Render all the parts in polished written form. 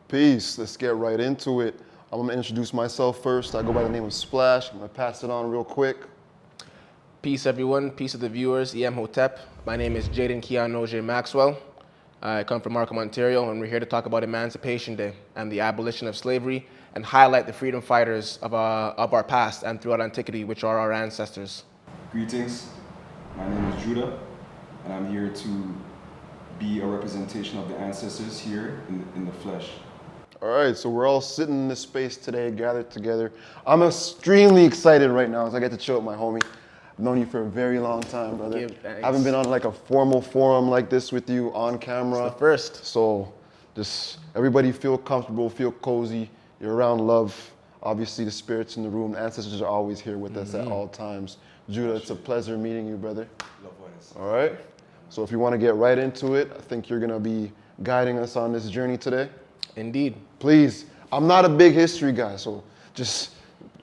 Peace. Let's get right into it. I'm going to introduce myself first. I go by the name of Splash. I'm going to pass it on real quick. Peace, everyone. Peace to the viewers. Hotep. My name is Jaden Keon Ogé-Maxwell. I come from Markham, Ontario, and we're here to talk about Emancipation Day and the abolition of slavery and highlight the freedom fighters of our past and throughout antiquity, which are our ancestors. Greetings. My name is Judah, and I'm here to be a representation of the ancestors here in the flesh. All right, so we're all sitting in this space today, gathered together. I'm extremely excited right now as I get to chill with my homie. I've known you for a very long time, brother. Give thanks. I haven't been on like a formal forum like this with you on camera. It's the first. So just everybody feel comfortable, feel cozy. You're around love. Obviously the spirits in the room, the ancestors are always here with us at all times. Judah, it's a pleasure meeting you, brother. Likewise. All right, so if you want to get right into it, I think you're gonna be guiding us on this journey today. Indeed. Please, I'm not a big history guy, so just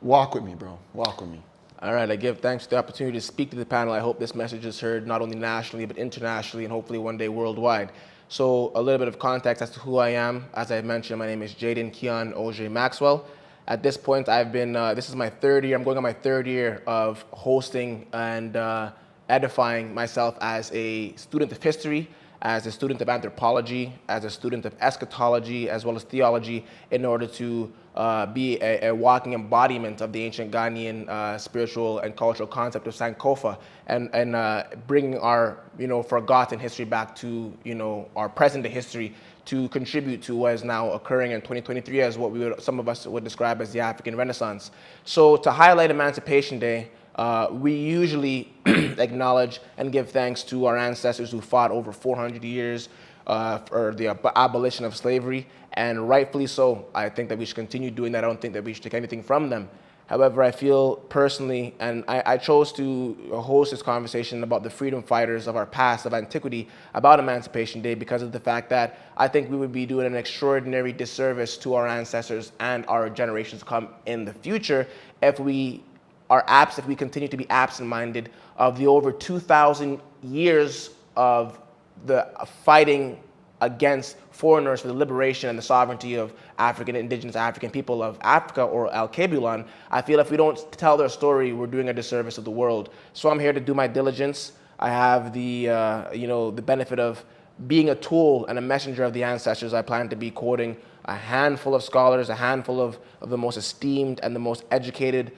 walk with me, bro. Walk with me. All right, I give thanks for the opportunity to speak to the panel. I hope this message is heard not only nationally, but internationally, and hopefully one day worldwide. So a little bit of context as to who I am. As I mentioned, my name is Jaden Keon Ogé-Maxwell. At this point, I've been, this is my third year, I'm going on my third year of hosting and edifying myself as a student of history, as a student of anthropology, as a student of eschatology, as well as theology, in order to be a walking embodiment of the ancient Ghanaian spiritual and cultural concept of Sankofa, and bringing our forgotten history back to our present day history to contribute to what is now occurring in 2023 as what some of us would describe as the African Renaissance. So to highlight Emancipation Day, we usually acknowledge and give thanks to our ancestors who fought over 400 years for the abolition of slavery, and rightfully so. I think that we should continue doing that. I don't think that we should take anything from them. However, I feel personally, and I chose to host this conversation about the freedom fighters of our past, of antiquity, about Emancipation Day, because of the fact that I think we would be doing an extraordinary disservice to our ancestors and our generations to come in the future if we continue to be absent-minded of the over 2,000 years of the fighting against foreigners for the liberation and the sovereignty of indigenous African people of Africa, or Al-Kabulon. I feel if we don't tell their story, we're doing a disservice of the world. So I'm here to do my diligence. I have the the benefit of being a tool and a messenger of the ancestors. I plan to be quoting a handful of scholars, a handful of the most esteemed and the most educated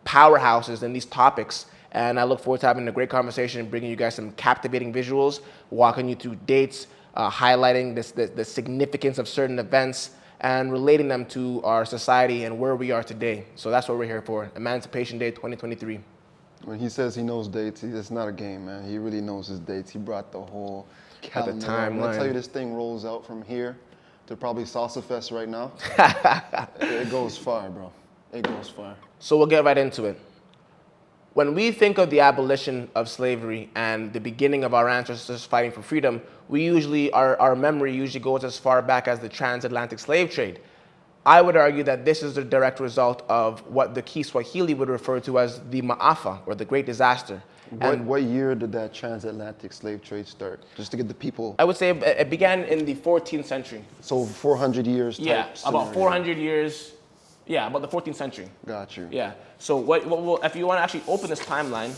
powerhouses in these topics. And I look forward to having a great conversation and bringing you guys some captivating visuals, walking you through dates, highlighting the significance of certain events, and relating them to our society and where we are today. So that's what we're here for, Emancipation Day 2023. When he says he knows dates, it's not a game, man. He really knows his dates. He brought the whole calendar. timeline. I tell you, this thing rolls out from here to probably Salsa Fest right now. It goes far, bro. It goes far. So we'll get right into it. When we think of the abolition of slavery and the beginning of our ancestors fighting for freedom, our memory usually goes as far back as the transatlantic slave trade. I would argue that this is the direct result of what the Kiswahili would refer to as the Maafa, or the Great Disaster. What year did that transatlantic slave trade start? Just to get the people. I would say it began in the 14th century. So 400 years type Yeah, scenario. about 400 years. Yeah, about the 14th century. Got you. Yeah. So if you want to actually open this timeline,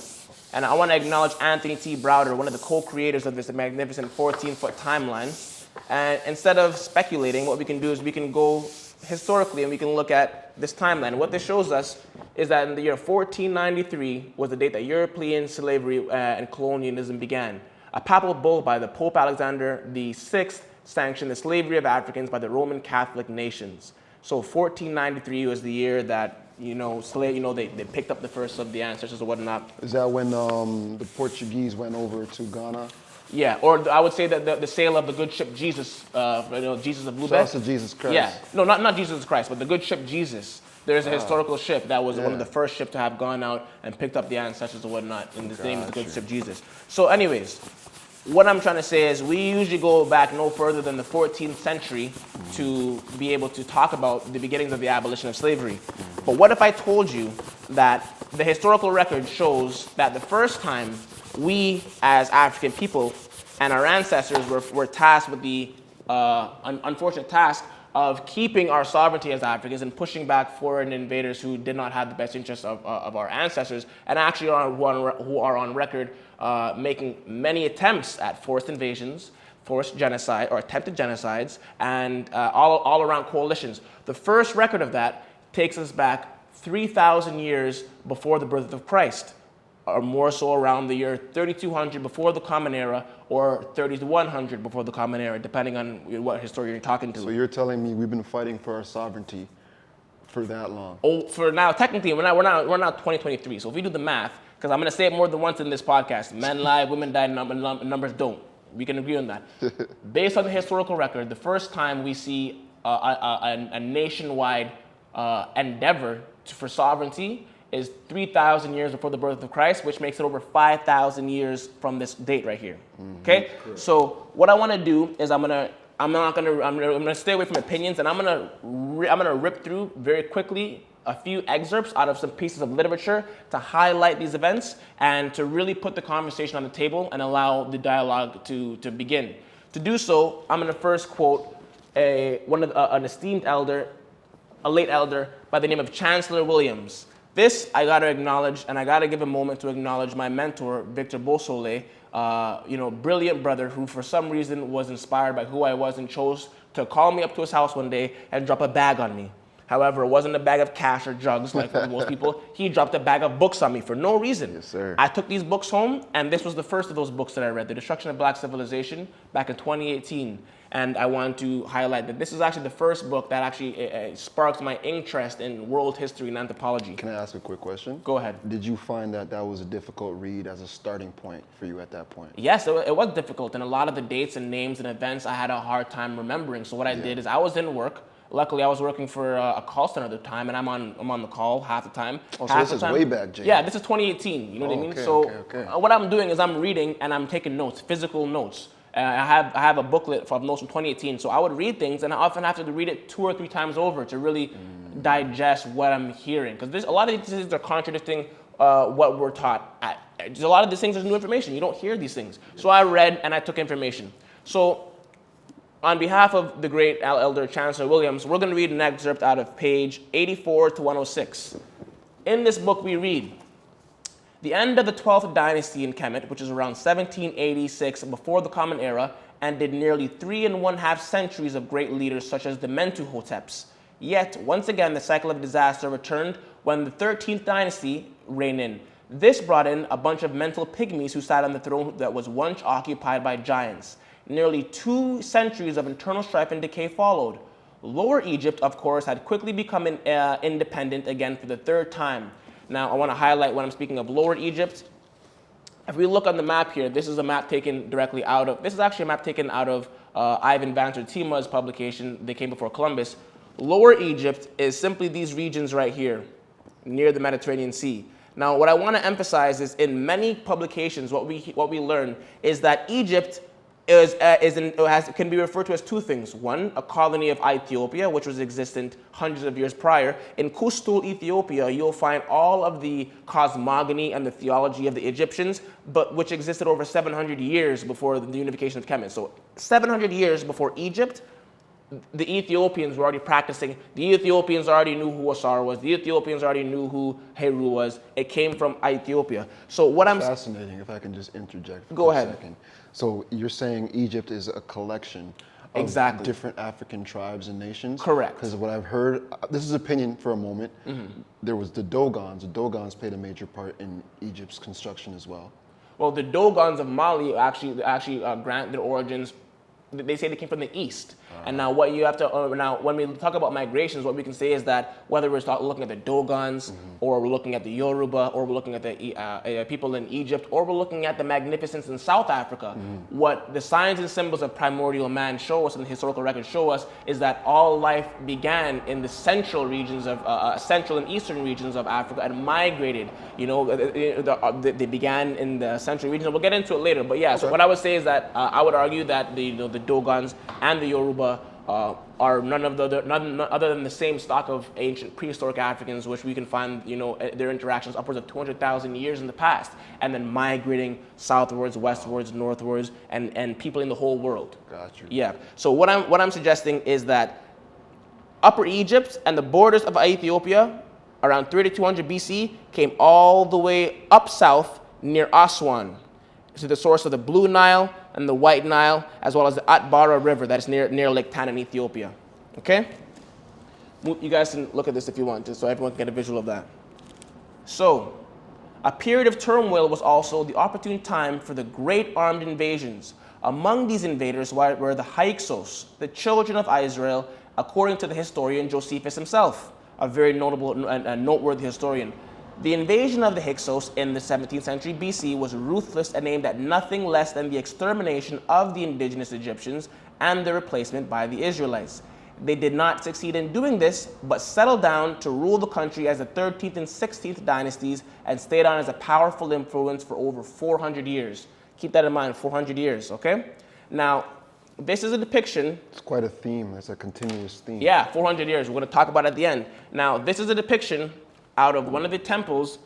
and I want to acknowledge Anthony T. Browder, one of the co-creators of this magnificent 14-foot timeline. And instead of speculating, what we can do is we can go historically and we can look at this timeline. What this shows us is that in the year 1493 was the date that European slavery and colonialism began. A papal bull by the Pope Alexander VI sanctioned the slavery of Africans by the Roman Catholic nations. So 1493 was the year that they picked up the first of the ancestors or whatnot. Is that when the Portuguese went over to Ghana? Yeah, or I would say that the sail of the good ship Jesus, Jesus of Blue So that's Jesus Christ. Yeah, no, not Jesus Christ, but the good ship Jesus. There's a historical ship that was one of the first ships to have gone out and picked up the ancestors or whatnot, and the name is the good ship Jesus. So anyways, what I'm trying to say is we usually go back no further than the 14th century to be able to talk about the beginnings of the abolition of slavery. But what if I told you that the historical record shows that the first time we as African people and our ancestors were tasked with the unfortunate task of keeping our sovereignty as Africans and pushing back foreign invaders who did not have the best interests of our ancestors, and actually who are on record making many attempts at forced invasions, forced genocide, or attempted genocides, and all around coalitions. The first record of that takes us back 3,000 years before the birth of Christ, or more so around the year 3200 before the Common Era, or 3100 before the Common Era, depending on what historian you're talking to. So you're telling me we've been fighting for our sovereignty for that long? Oh, for now, technically, we're now 2023. So if we do the math, because I'm going to say it more than once in this podcast, men lie, women die, numbers don't. We can agree on that. Based on the historical record, the first time we see a nationwide endeavor for sovereignty is 3,000 years before the birth of Christ, which makes it over 5,000 years from this date right here. Okay? Correct. So what I want to do is I'm gonna stay away from opinions, and I'm gonna rip through very quickly a few excerpts out of some pieces of literature to highlight these events and to really put the conversation on the table and allow the dialogue to begin. To do so, I'm gonna first quote an esteemed elder, a late elder by the name of Chancellor Williams. This I gotta acknowledge, and I gotta give a moment to acknowledge my mentor, Victor Beausoleil, brilliant brother who for some reason was inspired by who I was and chose to call me up to his house one day and drop a bag on me. However, it wasn't a bag of cash or drugs like most people. He dropped a bag of books on me for no reason. Yes, sir. I took these books home, and this was the first of those books that I read, The Destruction of Black Civilization, back in 2018. And I want to highlight that this is actually the first book that actually sparked my interest in world history and anthropology. Can I ask a quick question? Go ahead. Did you find that was a difficult read as a starting point for you at that point? Yes, it was difficult. And a lot of the dates and names and events I had a hard time remembering. So what I did is I was in work. Luckily, I was working for a call center at the time, and I'm on the call half the time. Oh, so this is way back, Jay. Yeah, this is 2018. You know what I mean? Okay, So okay. What I'm doing is I'm reading and I'm taking notes, physical notes. I have a booklet of notes from 2018. So I would read things, and I often have to read it 2 or 3 times over to really digest what I'm hearing. Because a lot of these things are contradicting what we're taught. A lot of these things are new information. You don't hear these things. So I read and I took information. So on behalf of the great elder Chancellor Williams, we're going to read an excerpt out of page 84 to 106. In this book we read, the end of the 12th dynasty in Kemet, which is around 1786 before the Common Era, ended nearly 3 1/2 centuries of great leaders such as the Mentuhoteps. Yet, once again, the cycle of disaster returned when the 13th dynasty reigned in. This brought in a bunch of mental pygmies who sat on the throne that was once occupied by giants. Nearly 2 centuries of internal strife and decay followed. Lower Egypt, of course, had quickly become independent again for the 3rd time. Now, I want to highlight when I'm speaking of Lower Egypt. If we look on the map here, this is a map taken directly out of, this is actually a map taken out of Ivan van Sertima's publication, They Came Before Columbus. Lower Egypt is simply these regions right here, near the Mediterranean Sea. Now, what I want to emphasize is in many publications, what we learn is that Egypt can be referred to as 2 things. One, a colony of Ethiopia, which was existent hundreds of years prior. In Kustul, Ethiopia, you'll find all of the cosmogony and the theology of the Egyptians, but which existed over 700 years before the unification of Kemet. So 700 years before Egypt, the Ethiopians were already practicing. The Ethiopians already knew who Asar was. The Ethiopians already knew who Heru was. It came from Ethiopia. So what I'm fascinating. If I can just interject for Go a ahead. second. So you're saying Egypt is a collection of Exactly. different African tribes and nations? Correct. Because what I've heard, this is opinion for a moment. There was the Dogons. The Dogons played a major part in Egypt's construction as well. Well, the Dogons of Mali actually grant their origins. They say they came from the east. And now what you have to, now when we talk about migrations, what we can say is that whether we're looking at the Dogons, or we're looking at the Yoruba, or we're looking at the people in Egypt, or we're looking at the magnificence in South Africa, what the signs and symbols of primordial man show us and the historical records show us is that all life began in the central regions of, central and eastern regions of Africa and migrated. You know, they began in the central regions. We'll get into it later, but yeah, so what I would say is that I would argue that the Dogons and the Yoruba are none other than the same stock of ancient prehistoric Africans, which we can find, their interactions upwards of 200,000 years in the past, and then migrating southwards, westwards, northwards, and people in the whole world. Got you. Yeah. So what I'm suggesting is that Upper Egypt and the borders of Ethiopia around 3200 BC came all the way up south near Aswan, to the source of the Blue Nile and the White Nile, as well as the Atbara River that is near Lake Tan in Ethiopia. Okay? You guys can look at this if you want, just so everyone can get a visual of that. So, a period of turmoil was also the opportune time for the great armed invasions. Among these invaders were the Hyksos, the children of Israel, according to the historian Josephus himself, a very notable and noteworthy historian. The invasion of the Hyksos in the 17th century BC was ruthless and aimed at nothing less than the extermination of the indigenous Egyptians and their replacement by the Israelites. They did not succeed in doing this, but settled down to rule the country as the 13th and 16th dynasties and stayed on as a powerful influence for over 400 years. Keep that in mind, 400 years, okay? Now, this is a depiction. It's quite a theme. It's a continuous theme. Yeah, 400 years. We're going to talk about it at the end. Now, this is a depiction out of one of the temples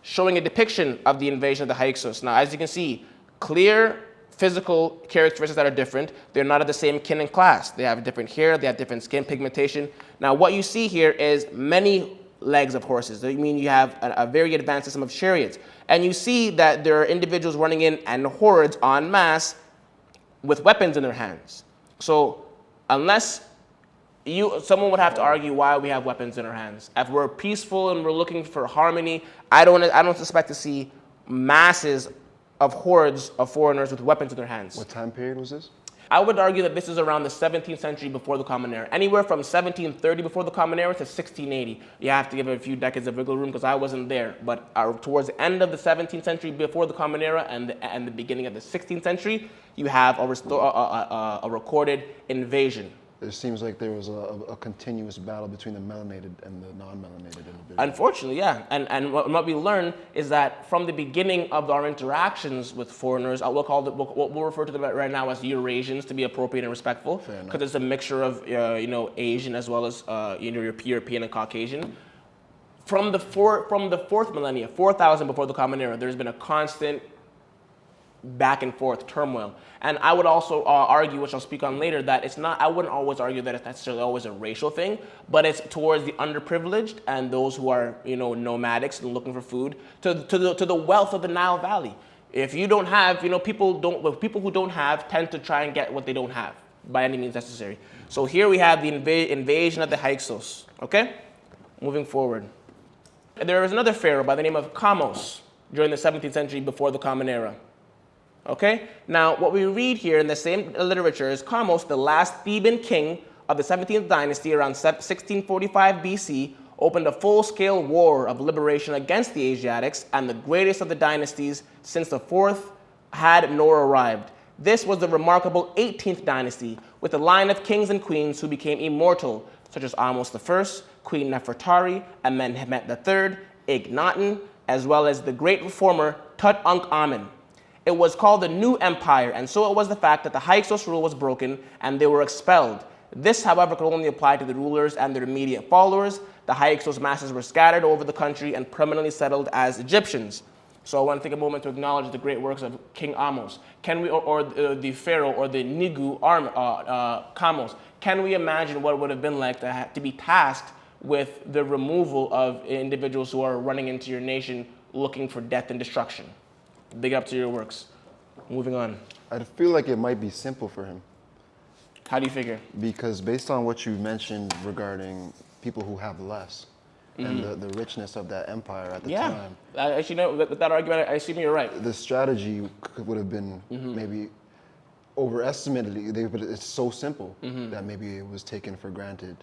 showing a depiction of the invasion of the Hyksos. Now, as you can see, clear physical characteristics that are different. They're not of the same kin and class. They have different hair. They have different skin pigmentation. Now, what you see here is many legs of horses. I mean, you have a very advanced system of chariots. And you see that there are individuals running in and hordes en masse with weapons in their hands. So unless someone would have to argue why we have weapons in our hands. If we're peaceful and we're looking for harmony, I don't suspect to see masses of hordes of foreigners with weapons in their hands. What time period was this? I would argue that this is around the 17th century before the Common Era. Anywhere from 1730 before the Common Era to 1680. You have to give it a few decades of wiggle room because I wasn't there. But towards the end of the 17th century before the Common Era and the beginning of the 16th century, you have a recorded invasion. It seems like there was a continuous battle between the melanated and the non-melanated individuals. Unfortunately, yeah. And what we learn is that from the beginning of our interactions with foreigners, we'll refer to them right now as Eurasians to be appropriate and respectful, because it's a mixture of Asian as well as European and Caucasian. From the fourth millennia, 4000 before the Common Era, there's been a constant back and forth turmoil. And I would also argue, which I'll speak on later, that I wouldn't always argue that it's necessarily always a racial thing, but it's towards the underprivileged and those who are, nomadics and looking for food, to the wealth of the Nile Valley. If you don't have, people who don't have tend to try and get what they don't have by any means necessary. So here we have the invasion of the Hyksos, okay? Moving forward. There was another pharaoh by the name of Kamose during the 17th century before the Common Era. Okay? Now, what we read here in the same literature is Kamose, the last Theban king of the 17th dynasty around 1645 BC, opened a full-scale war of liberation against the Asiatics and the greatest of the dynasties since the fourth had nor arrived. This was the remarkable 18th dynasty, with a line of kings and queens who became immortal, such as Ahmose I, Queen Nefertari, Amenhotep III, Akhenaten, as well as the great reformer Tutankhamun. It was called the New Empire, and so it was the fact that the Hyksos rule was broken and they were expelled. This, however, could only apply to the rulers and their immediate followers. The Hyksos masses were scattered over the country and permanently settled as Egyptians. So I want to take a moment to acknowledge the great works of King Ahmose. Can we, or the pharaoh, or the Nigu Kamose? Can we imagine what it would have been like to be tasked with the removal of individuals who are running into your nation looking for death and destruction? Big up to your works. Moving on. I feel like it might be simple for him. How do you figure? Because based on what you mentioned regarding people who have less and the richness of that empire at the time. Actually, with that argument, I assume you're right. The strategy would have been maybe overestimated, but it's so simple that maybe it was taken for granted.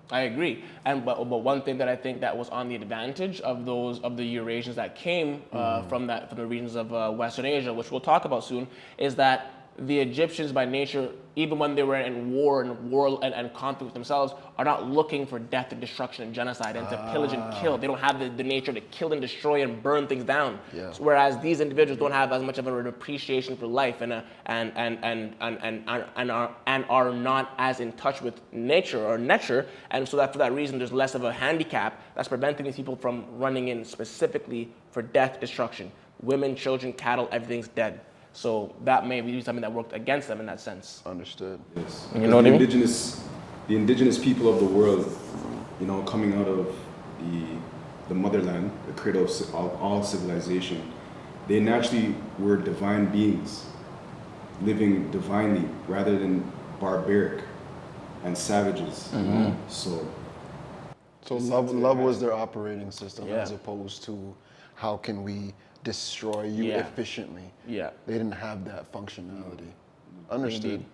I agree, but one thing that I think that was on the advantage of the Eurasians that came from the regions of Western Asia, which we'll talk about soon, is that the Egyptians by nature, even when they were in war and conflict with themselves, are not looking for death and destruction and genocide and to pillage and kill. They don't have the nature to kill and destroy and burn things down. Yeah. So whereas these individuals don't have as much of an appreciation for life and are not as in touch with nature, and so that for that reason there's less of a handicap that's preventing these people from running in specifically for death, destruction. Women, children, cattle, everything's dead. So that may be something that worked against them in that sense. Understood. Yes. You know what I mean? The indigenous people of the world, you know, coming out of the motherland, the cradle of all civilization, they naturally were divine beings, living divinely rather than barbaric and savages. You know? So love was their operating system Yeah. as opposed to how can we destroy you Yeah. efficiently. Yeah. They didn't have that functionality. Understood. Indeed.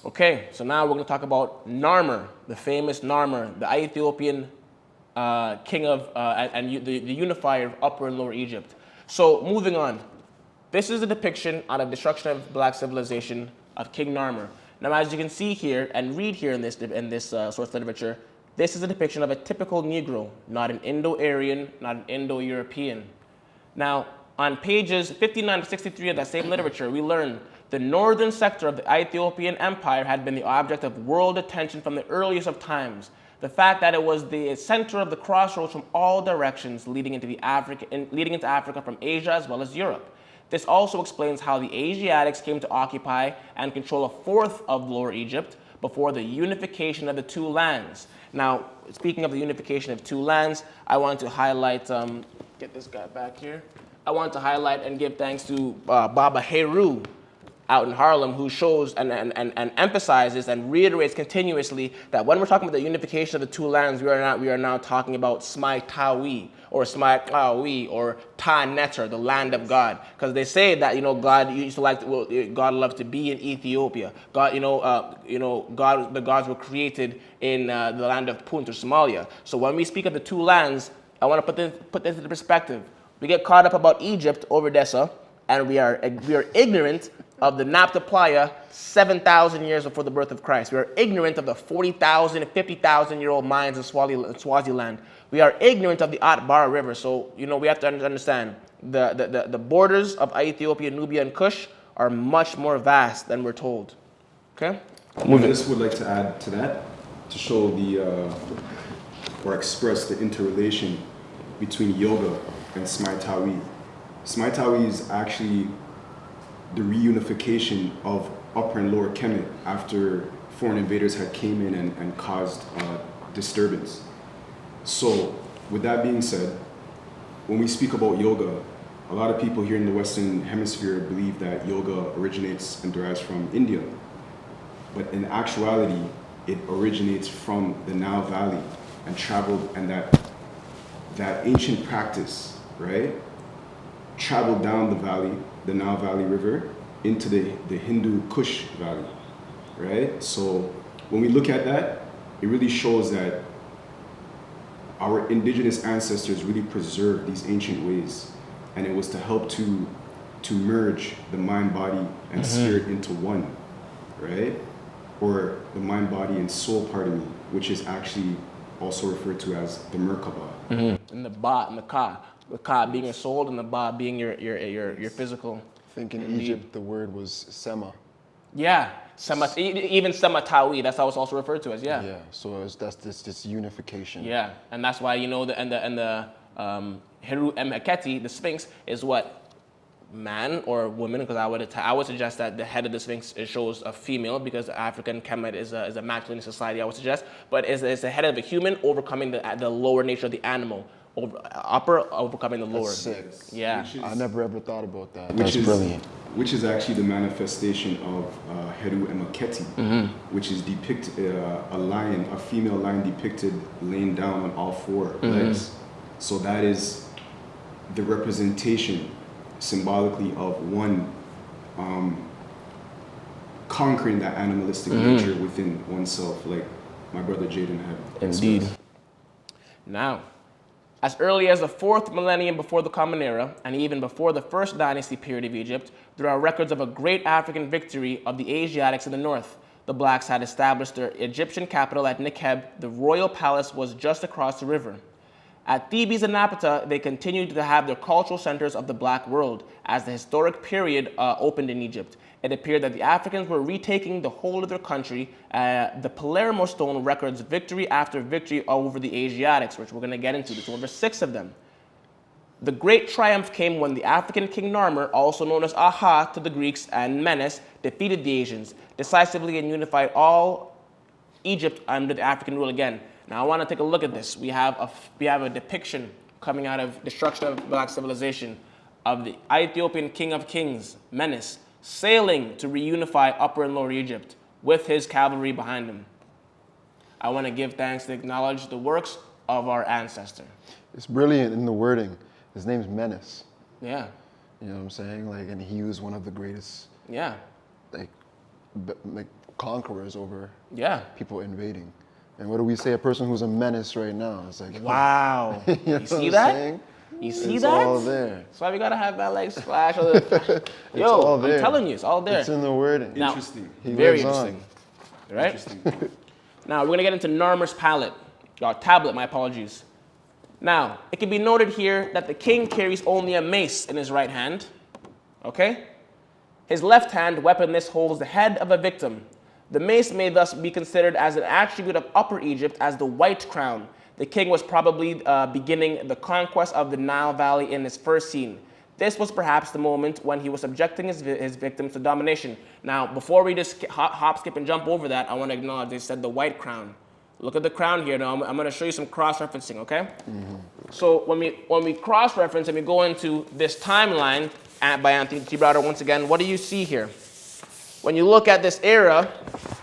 Okay, so now we're going to talk about Narmer, the famous Narmer, the Ethiopian king of the unifier of Upper and Lower Egypt. So moving on, this is a depiction out of destruction of black civilization of King Narmer. Now, as you can see here and read here in this source literature, this is a depiction of a typical Negro, not an Indo-Aryan, not an Indo-European. Now, on pages 59 to 63 of that same literature, we learn the northern sector of the Ethiopian Empire had been the object of world attention from the earliest of times. The fact that it was the center of the crossroads from all directions leading into Africa from Asia as well as Europe. This also explains how the Asiatics came to occupy and control a fourth of Lower Egypt before the unification of the two lands. Now, speaking of the unification of two lands, I want to highlight, get this guy back here. I want to highlight and give thanks to Baba Heru out in Harlem, who shows and emphasizes and reiterates continuously that when we're talking about the unification of the two lands, we are now talking about Smai Tawi or Smai Tawi or Ta Neter, the land of God, because they say that God loves to be in Ethiopia. God, the gods were created in the land of Punt or Somalia. So when we speak of the two lands, I want to put this into perspective. We get caught up about Egypt over Dessa, and we are ignorant of the Nabta Playa 7,000 years before the birth of Christ. We are ignorant of the 40,000 and 50,000-year-old mines in Swaziland. We are ignorant of the Atbara River. So, we have to understand the borders of Ethiopia, Nubia, and Kush are much more vast than we're told. Okay? I just would like to add to that to show or express the interrelation between yoga and Smai Tawi. Smai Tawi is actually the reunification of Upper and Lower Kemet after foreign invaders had came in and caused disturbance. So, with that being said, when we speak about yoga, a lot of people here in the Western Hemisphere believe that yoga originates and derives from India. But in actuality, it originates from the Nile Valley and traveled, and that ancient practice, right, traveled down the Nile Valley River into the Hindu Kush Valley, right? So when we look at that, it really shows that our indigenous ancestors really preserved these ancient ways, and it was to help to merge the mind, body, and spirit into one, right? Or the mind, body, and soul part of me, which is actually also referred to as the Merkaba. And the Ba and the Ka. The Ka being your soul and the Ba being your physical. I think in Egypt the word was Sema. Yeah. Even Sema Tawi, that's how it's also referred to as, yeah. Yeah, so that's this unification. Yeah, and that's why the Heru Emheketi, the Sphinx, is what? Man or woman, because I would suggest that the head of the Sphinx shows a female, because African Kemet is a matrilineal society, I would suggest, but it's the head of a human overcoming the lower nature of the animal, upper overcoming the lower. That's sick. Yeah. I never ever thought about that. Which That's is brilliant. Which is actually the manifestation of Heru Emheketi, which is a female lion depicted laying down on all four legs. So that is the representation symbolically of one conquering that animalistic nature within oneself, like my brother Jaden had expressed. Indeed. Now, As early as the 4th millennium before the Common Era, and even before the first dynasty period of Egypt, there are records of a great African victory of the Asiatics in the north. The blacks had established their Egyptian capital at Nekheb. The royal palace was just across the river. At Thebes and Napata, they continued to have their cultural centers of the black world. As the historic period opened in Egypt, it appeared that the Africans were retaking the whole of their country. The Palermo stone records victory after victory over the Asiatics, which we're going to get into. There's over 6 of them. The great triumph came when the African king Narmer, also known as Aha to the Greeks and Menes, defeated the Asians decisively and unified all Egypt under the African rule again. Now I want to take a look at this. We have a depiction coming out of destruction of black civilization of the Ethiopian king of kings, Menes, sailing to reunify Upper and Lower Egypt with his cavalry behind him. I want to give thanks to acknowledge the works of our ancestor. It's brilliant in the wording. His name's Menace. Yeah. You know what I'm saying? Like, and he was one of the greatest, Yeah. like conquerors over people invading. And what do we say? A person who's a menace right now. It's like, Wow. you know You see what I'm that? saying? You see It's that? all there. That's why we gotta have that like splash. Yo, all there. I'm telling you, it's all there. It's in the wording. Now, Interesting. He very lives on. interesting. Right? Interesting. Now we're gonna get into Narmer's tablet. My apologies. Now it can be noted here that the king carries only a mace in his right hand. Okay. His left hand weaponless holds the head of a victim. The mace may thus be considered as an attribute of Upper Egypt as the white crown. The king was probably beginning the conquest of the Nile Valley in his first scene. This was perhaps the moment when he was subjecting his victims to domination. Now, before we just hop, skip, and jump over that, I want to acknowledge they said the white crown. Look at the crown here. Now, I'm going to show you some cross-referencing, okay? Mm-hmm. So when we cross-reference and we go into this timeline by Anthony T. Browder, once again, what do you see here? When you look at this era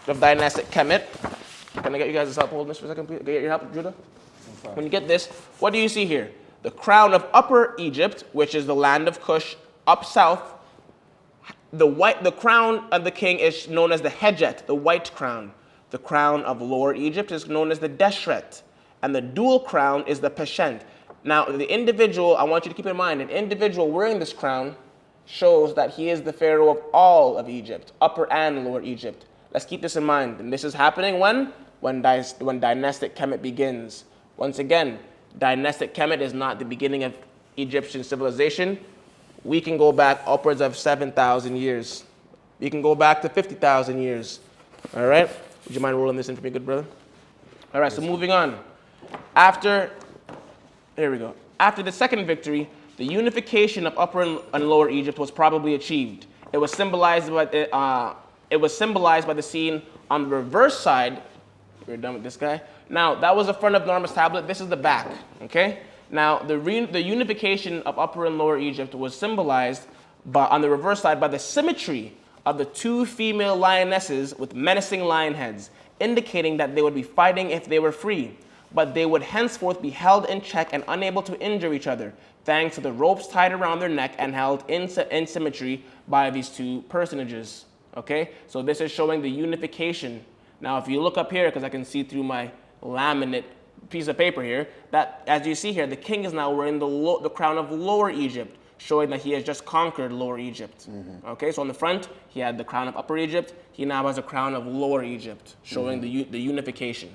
of dynastic Kemet, can I get you guys to help hold this for a second, please? Get your help, Judah? When you get this, what do you see here? The crown of Upper Egypt, which is the land of Cush, up south. The crown of the king is known as the Hedjet, the white crown. The crown of Lower Egypt is known as the Deshret, and the dual crown is the Peshent. Now, the individual, I want you to keep in mind, an individual wearing this crown shows that he is the pharaoh of all of Egypt, Upper and Lower Egypt. Let's keep this in mind. And this is happening when dynastic Kemet begins. Once again, dynastic Kemet is not the beginning of Egyptian civilization. We can go back upwards of 7,000 years. We can go back to 50,000 years. All right? Would you mind rolling this in for me, good brother? All right, so moving on. Here we go. After the second victory, the unification of Upper and Lower Egypt was probably achieved. It was symbolized by the scene on the reverse side. We're done with this guy. Now, that was the front of Narmer's tablet. This is the back, okay? Now, the unification of Upper and Lower Egypt was symbolized on the reverse side by the symmetry of the 2 female lionesses with menacing lion heads, indicating that they would be fighting if they were free, but they would henceforth be held in check and unable to injure each other, thanks to the ropes tied around their neck and held in symmetry by these 2 personages. Okay, so this is showing the unification. Now, if you look up here, because I can see through my laminate piece of paper here, that as you see here, the king is now wearing the crown of Lower Egypt, showing that he has just conquered Lower Egypt. Mm-hmm. Okay, so on the front, he had the crown of Upper Egypt. He now has a crown of Lower Egypt, showing the unification.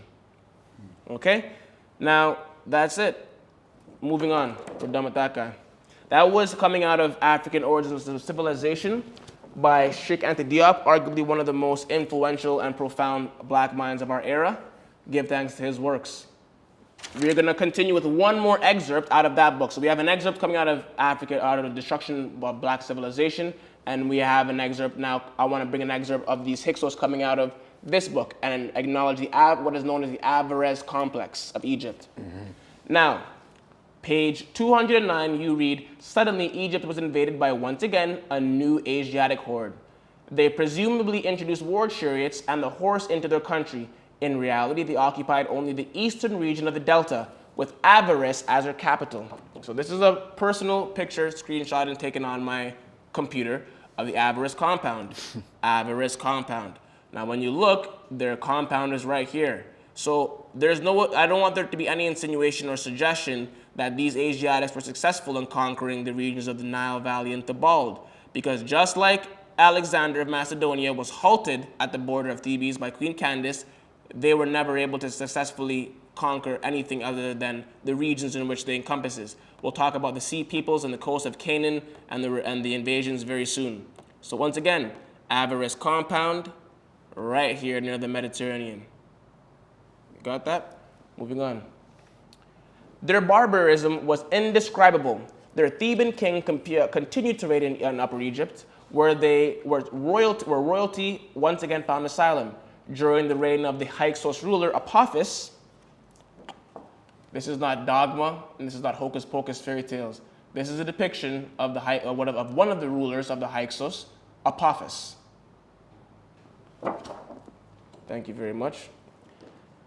Okay, now that's it. Moving on, we're done with that guy. That was coming out of African Origins of Civilization by Sheikh Anta Diop, arguably one of the most influential and profound black minds of our era. Give thanks to his works. We're going to continue with one more excerpt out of that book. So we have an excerpt coming out of Africa, out of the destruction of black civilization, and we have an excerpt now. I want to bring an excerpt of these Hyksos coming out of this book and acknowledge what is known as the Averroes complex of Egypt. Mm-hmm. Now, page 209, you read, suddenly Egypt was invaded by, once again, a new Asiatic horde. They presumably introduced war chariots and the horse into their country. In reality, they occupied only the eastern region of the Delta, with Avaris as their capital. So this is a personal picture screenshot and taken on my computer of the Avaris compound. Avaris compound. Now, when you look, their compound is right here. So I don't want there to be any insinuation or suggestion that these Asiatics were successful in conquering the regions of the Nile Valley and Thebaid, because just like Alexander of Macedonia was halted at the border of Thebes by Queen Candace, they were never able to successfully conquer anything other than the regions in which they encompasses. We'll talk about the sea peoples and the coast of Canaan and the invasions very soon. So once again, Avaris compound right here near the Mediterranean. Got that? Moving on. Their barbarism was indescribable. Their Theban king continued to reign in Upper Egypt, where royalty once again found asylum. During the reign of the Hyksos ruler Apophis, this is not dogma, and this is not hocus pocus fairy tales. This is a depiction of one of the rulers of the Hyksos, Apophis. Thank you very much.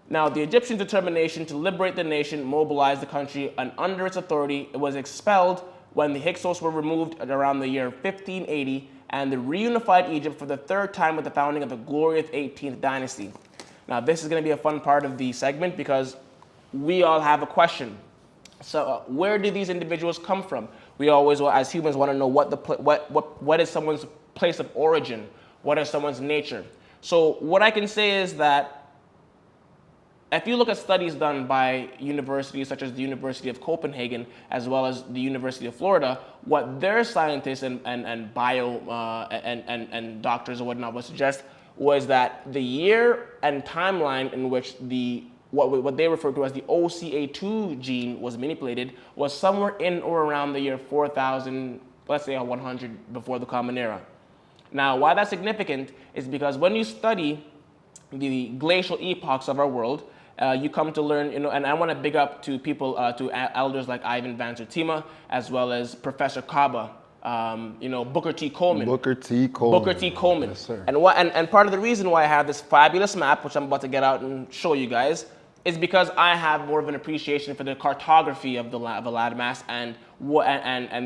Now, the Egyptian determination to liberate the nation mobilized the country, and under its authority, it was expelled when the Hyksos were removed at around the year 1580, and the reunified Egypt for the third time with the founding of the glorious 18th dynasty. Now, this is going to be a fun part of the segment because we all have a question. So, where do these individuals come from? We always, as humans, want to know what is someone's place of origin, what is someone's nature. So, what I can say is that if you look at studies done by universities such as the University of Copenhagen as well as the University of Florida, what their scientists and doctors and whatnot would suggest was that the year and timeline in which what they refer to as the OCA2 gene was manipulated was somewhere in or around the year 4000, let's say 100 before the Common Era. Now, why that's significant is because when you study the glacial epochs of our world, you come to learn, and I want to big up to people, to elders like Ivan Van Sertima, as well as Professor Kaba, Booker T. Coleman. Booker T. Coleman. Yes, sir. And part of the reason why I have this fabulous map, which I'm about to get out and show you guys, is because I have more of an appreciation for the cartography of the landmass and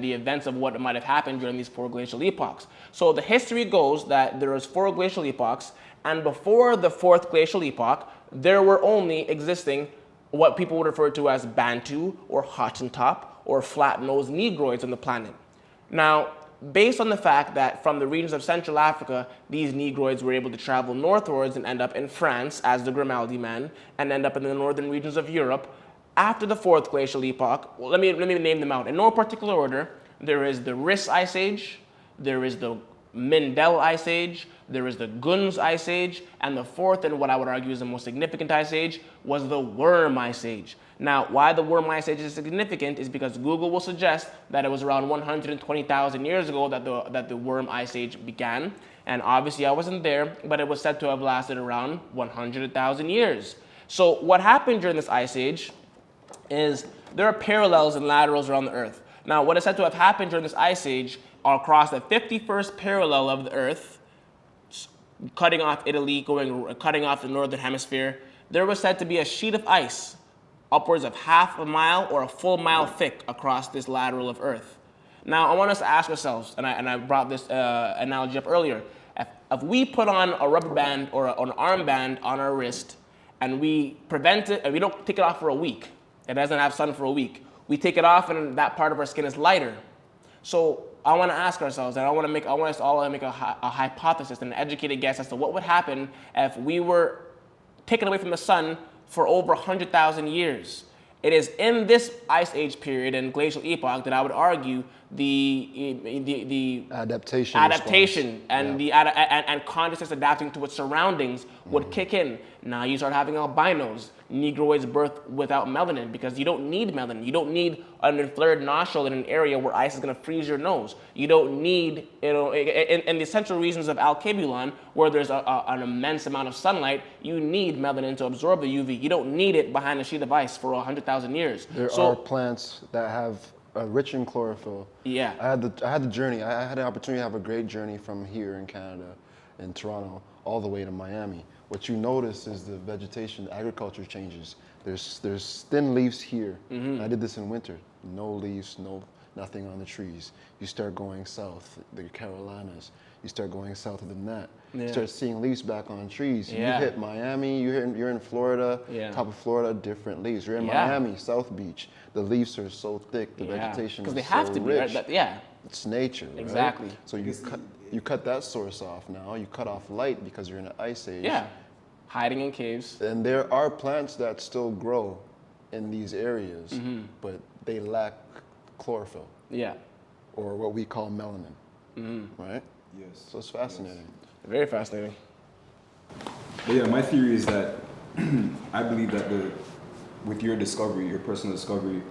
the events of what might have happened during these 4 glacial epochs. So the history goes that there was 4 glacial epochs, and before the 4th glacial epoch, there were only existing what people would refer to as Bantu or Hottentot or flat-nosed Negroids on the planet. Now, based on the fact that from the regions of Central Africa, these Negroids were able to travel northwards and end up in France as the Grimaldi man and end up in the northern regions of Europe, after the 4th glacial epoch, let me name them out. In no particular order, there is the Riss Ice Age, there is the Mindel Ice Age, there is the Gunz Ice Age, and the 4th, and what I would argue is the most significant ice age, was the Worm Ice Age. Now, why the Worm Ice Age is significant is because Google will suggest that it was around 120,000 years ago that the Worm Ice Age began, and obviously I wasn't there, but it was said to have lasted around 100,000 years. So what happened during this ice age is there are parallels and laterals around the Earth. Now, what is said to have happened during this ice age across the 51st parallel of the Earth, cutting off Italy, cutting off the northern hemisphere, there was said to be a sheet of ice upwards of half a mile or a full mile thick across this lateral of Earth. Now, I want us to ask ourselves, and I brought this analogy up earlier, if we put on a rubber band or an armband on our wrist and we prevent it, and we don't take it off for a week, it doesn't have sun for a week, we take it off and that part of our skin is lighter. So I want to ask ourselves, and I want us all to make a hypothesis and an educated guess as to what would happen if we were taken away from the sun for over 100,000 years. It is in this ice age period and glacial epoch that I would argue the adaptation and and consciousness adapting to its surroundings would kick in. Now you start having albinos, Negroids birth without melanin, because you don't need melanin. You don't need an inflared nostril in an area where ice is going to freeze your nose. You don't need, in the central regions of Alkebulan, where there's an immense amount of sunlight, you need melanin to absorb the UV. You don't need it behind a sheet of ice for 100,000 years. There are plants that have rich in chlorophyll. Yeah. I had the journey. I had an opportunity to have a great journey from here in Canada, in Toronto, all the way to Miami. What you notice is the vegetation, the agriculture changes. There's thin leaves here. Mm-hmm. I did this in winter. No leaves, nothing on the trees. You start going south, the Carolinas. You start going south of the net. Yeah. You start seeing leaves back on trees. Yeah. You hit Miami, you're in Florida, Yeah. top of Florida, different leaves. You're in Yeah. Miami, South Beach. The leaves are so thick, the vegetation is Because they so have to be, rich. right? Yeah. It's nature, right? Exactly. So you cut that source off now. You cut off light because you're in an ice age. Yeah. Hiding in caves. And there are plants that still grow in these areas, but they lack chlorophyll, Yeah. or what we call melanin, right? Yes. So it's fascinating. Very fascinating. But yeah, my theory is that I believe that with your discovery, your personal discovery,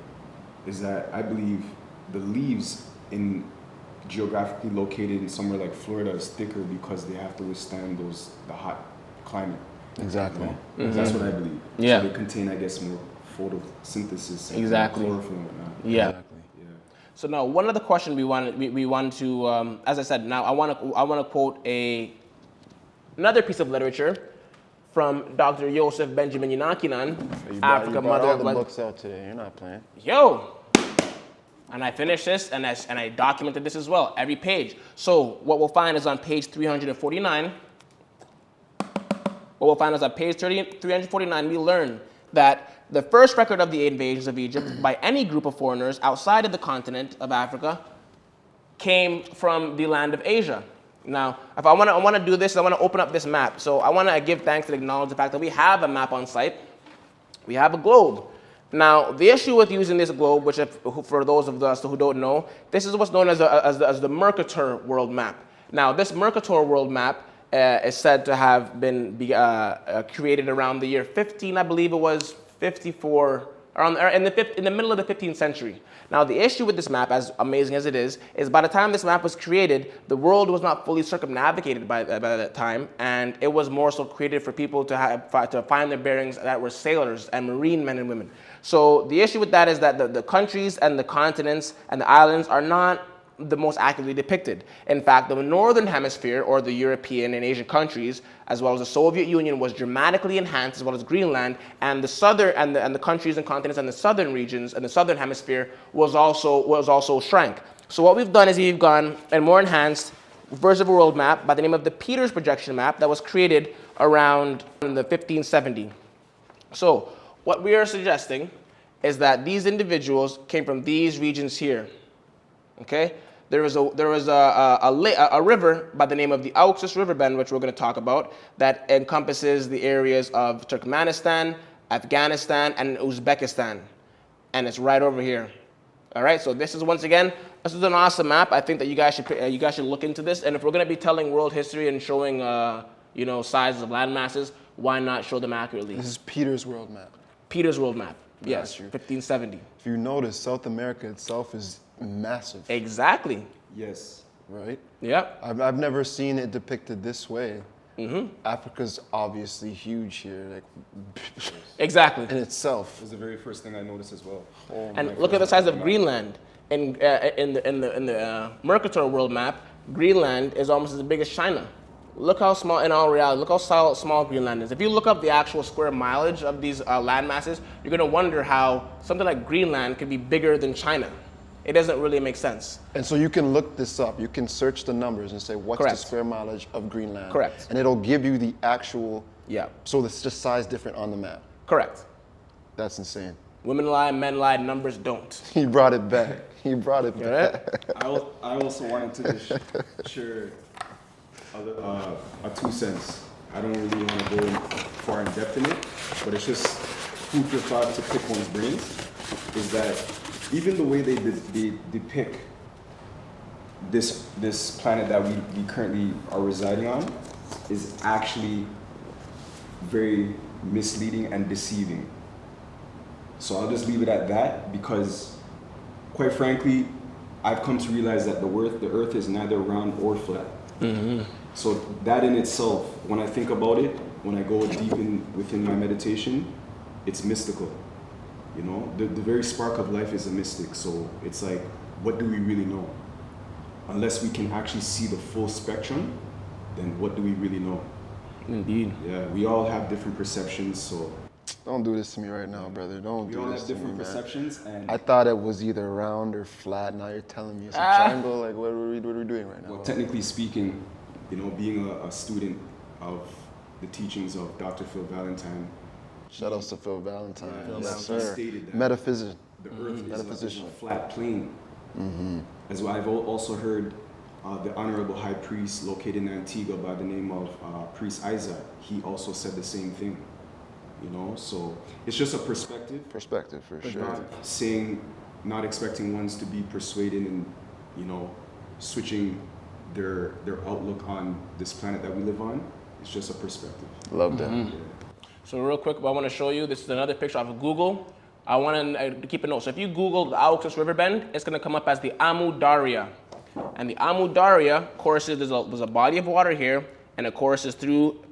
is that I believe the leaves in geographically located in somewhere like Florida is thicker because they have to withstand the hot climate. Exactly. You know? That's what I believe. Yeah. So they contain, I guess, more photosynthesis. And Exactly. chlorophyll and whatnot. Yeah. Exactly. Yeah. So now, one other question we want to, as I said, now I want to quote another piece of literature from Dr. Joseph Benjamin Yinakinan, You Africa brought all Mother. the books out today. You're not playing. Yo, and I finished this and I documented this as well, every page. So what we'll find is on page 349. What we'll find is on page 349, we learn that the first record of the invasions of Egypt by any group of foreigners outside of the continent of Africa came from the land of Asia. Now, if I want to do this, I want to open up this map. So I want to give thanks and acknowledge the fact that we have a map on site. We have a globe. Now, the issue with using this globe, which for those of us who don't know, this is what's known as the Mercator world map. Now, this Mercator world map is said to have been created around the year 15, I believe it was 54, around in the middle of the 15th century. Now, the issue with this map, as amazing as it is by the time this map was created, the world was not fully circumnavigated by that time, and it was more so created for people to find their bearings that were sailors and marine men and women. So the issue with that is that the countries and the continents and the islands are not the most accurately depicted. In fact, the northern hemisphere, or the European and Asian countries, as well as the Soviet Union, was dramatically enhanced, as well as Greenland, and the southern and the countries and continents and the southern regions and the southern hemisphere was also shrank. So what we've done is we've gone a more enhanced version of a world map by the name of the Peters projection map that was created around in the 1570. So what we are suggesting is that these individuals came from these regions here. Okay, there was a river by the name of the Oxus River Bend, which we're going to talk about, that encompasses the areas of Turkmenistan, Afghanistan, and Uzbekistan, and it's right over here. All right, so this is an awesome map. I think that you guys should look into this. And if we're going to be telling world history and showing sizes of land masses, why not show them accurately? This is Peter's world map. Peter's world map. Yes, you. 1570. If you notice, South America itself is massive, Exactly. Yes. right? Yep. I've never seen it depicted this way. Africa's obviously huge here, like Exactly. in itself. It was the very first thing I noticed as well. And look at the size of Greenland. In the Mercator world map, Greenland is almost as big as China. Look how small, in all reality, look how small Greenland is. If you look up the actual square mileage of these land masses, you're going to wonder how something like Greenland could be bigger than China. It doesn't really make sense. And so you can look this up. You can search the numbers and say, what's Correct. the square mileage of Greenland? Correct. And it'll give you the actual, Yeah. so it's just size different on the map. Correct. That's insane. Women lie, men lie, numbers don't. He brought it back. He brought it Right? back. I also wanted to just share a 2 cents. I don't really want to go far in depth in it, but it's just food for thought to pick one's brains. Is that even the way they depict this planet that we currently are residing on is actually very misleading and deceiving. So I'll just leave it at that, because quite frankly, I've come to realize that the earth is neither round or flat. So that in itself, when I think about it, when I go deep within my meditation, it's mystical. You know, the very spark of life is a mystic. So it's like, what do we really know? Unless we can actually see the full spectrum, then what do we really know? Indeed. Yeah, we all have different perceptions. So Don't do this to me right now, brother. Don't we do all this have to me, different man. perceptions, and I thought it was either round or flat. Now you're telling me it's a triangle. Like, what are we doing right now? well, technically speaking, You know, being a student of the teachings of Dr. Phil Valentine. Shout outs to Phil Valentine. Phil Yes, He sir. stated that Metaphysician. the earth is a Metaphysician. flat plane. As well, I've also heard the Honorable High Priest located in Antigua by the name of Priest Isaac. He also said the same thing. You know, so it's just a perspective. Perspective, for sure. Not saying, not expecting ones to be persuaded and, you know, switching their outlook on this planet that we live on. It's just a perspective. Love that. Yeah. So real quick, I want to show you, this is another picture off of Google. I want to keep a note. So if you Google the Auxus River Bend, it's going to come up as the Amu Darya. And the Amu Darya courses, there's a body of water here, and it courses through,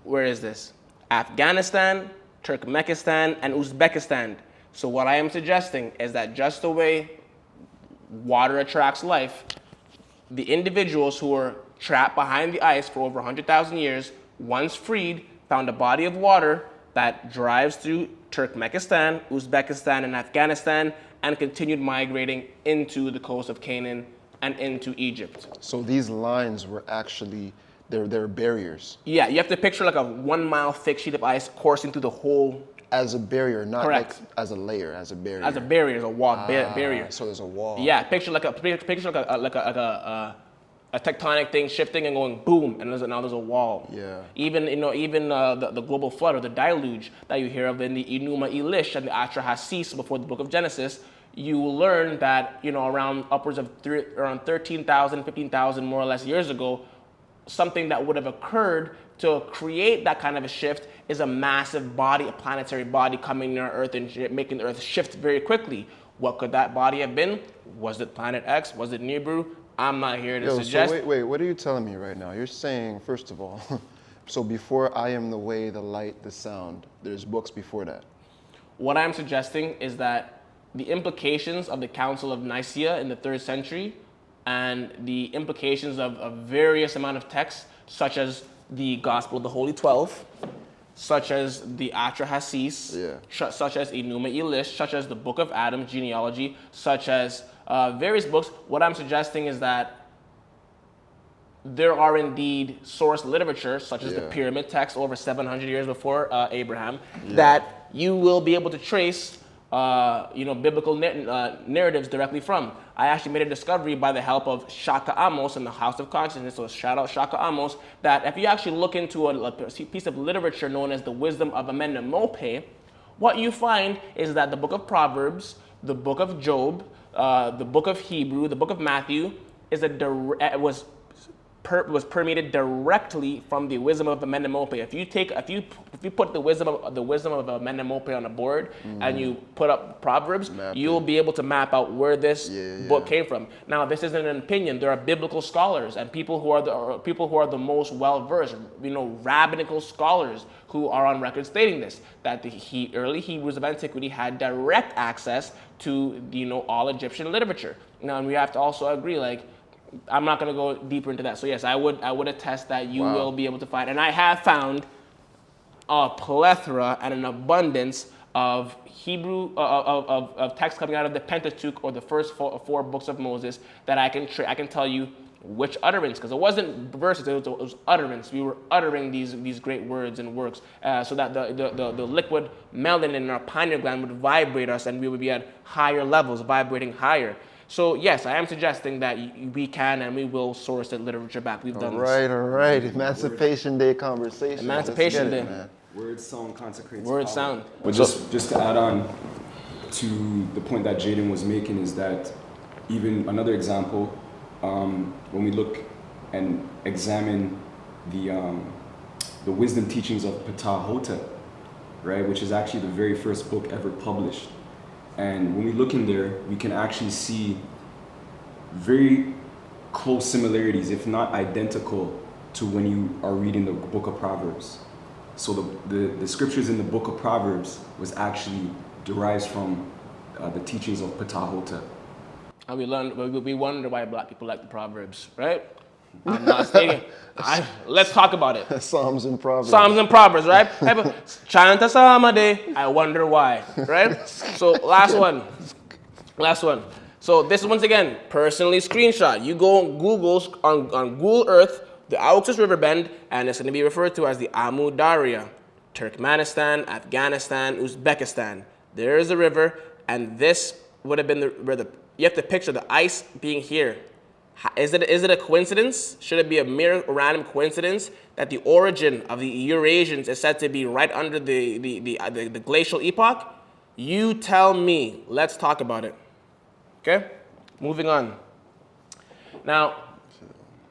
where is this? Afghanistan, Turkmenistan, and Uzbekistan. So what I am suggesting is that just the way water attracts life, the individuals who were trapped behind the ice for over 100,000 years, once freed, found a body of water that drives through Turkmenistan, Uzbekistan, and Afghanistan, and continued migrating into the coast of Canaan and into Egypt. So these lines were actually, they're barriers. Yeah, you have to picture like a 1 mile thick sheet of ice coursing through the whole, As a barrier, not Correct. like as a layer, as a barrier. as a barrier, as a wall, barrier. So there's a wall. Yeah, picture like a tectonic thing shifting and going boom, and now there's a wall. Yeah. Even the global flood or the deluge that you hear of in the Enuma Elish and the Atrahasis before the book of Genesis, you will learn that around upwards of around 13,000, 15,000 more or less years ago, something that would have occurred to create that kind of a shift is a massive body, a planetary body coming near Earth and making the Earth shift very quickly. What could that body have been? Was it Planet X? Was it Nibiru? I'm not here to suggest. So wait, what are you telling me right now? You're saying, first of all, so before I am the way, the light, the sound, there's books before that. What I'm suggesting is that the implications of the Council of Nicaea in the 3rd century and the implications of various amount of texts, such as the Gospel of the Holy 12, such as the Atrahasis, such as Enuma Elish, such as the Book of Adam, genealogy, such as various books. What I'm suggesting is that there are indeed source literature, such as the pyramid text over 700 years before Abraham, that you will be able to trace biblical narratives directly from. I actually made a discovery by the help of Shaka Amos in the House of Consciousness, so shout out Shaka Amos, that if you actually look into a piece of literature known as the Wisdom of Amenemope, what you find is that the book of Proverbs, the book of Job, the book of Hebrew, the book of Matthew was permeated directly from the wisdom of Amenemope. If you put the wisdom of Amenemope on a board and you put up Proverbs, you'll be able to map out where this book came from. Now, this isn't an opinion. There are biblical scholars and people who are the most well versed, rabbinical scholars who are on record stating this, that the early Hebrews of antiquity had direct access to all Egyptian literature. Now, and we have to also agree, I'm not going to go deeper into that. So yes, I would attest that you will be able to find, and I have found a plethora and an abundance of Hebrew of text coming out of the Pentateuch or the first four books of Moses that I can tell you which utterance, because it wasn't verses, it was utterance. We were uttering these great words and works, so that the liquid melanin in our pineal gland would vibrate us, and we would be at higher levels, vibrating higher. So yes, I am suggesting that we can and we will source that literature back. We've done this. All right. Emancipation Day conversation. Emancipation Day. Man. Word sound consecrates Word power. sound. But just to add on to the point that Jaden was making is that even another example, when we look and examine the wisdom teachings of Ptah-Hotep, right, which is actually the very first book ever published. And when we look in there, we can actually see very close similarities, if not identical, to when you are reading the book of Proverbs. So the scriptures in the book of Proverbs was actually derived from the teachings of Ptah-Hotep. And we wonder why black people like the Proverbs, right? I'm not stating. Let's talk about it. Psalms and Proverbs. Psalms and Proverbs, right? Chant a psalm a day. I wonder why, right? So last one. So this once again, personally screenshot. You go on Google Earth, the Oxus River bend, and it's going to be referred to as the Amu Darya. Turkmenistan, Afghanistan, Uzbekistan. There is a river, and this would have been you have to picture the ice being here. Is it a coincidence? Should it be a mere random coincidence that the origin of the Eurasians is said to be right under the glacial epoch? You tell me. Let's talk about it. Okay? Moving on. Now,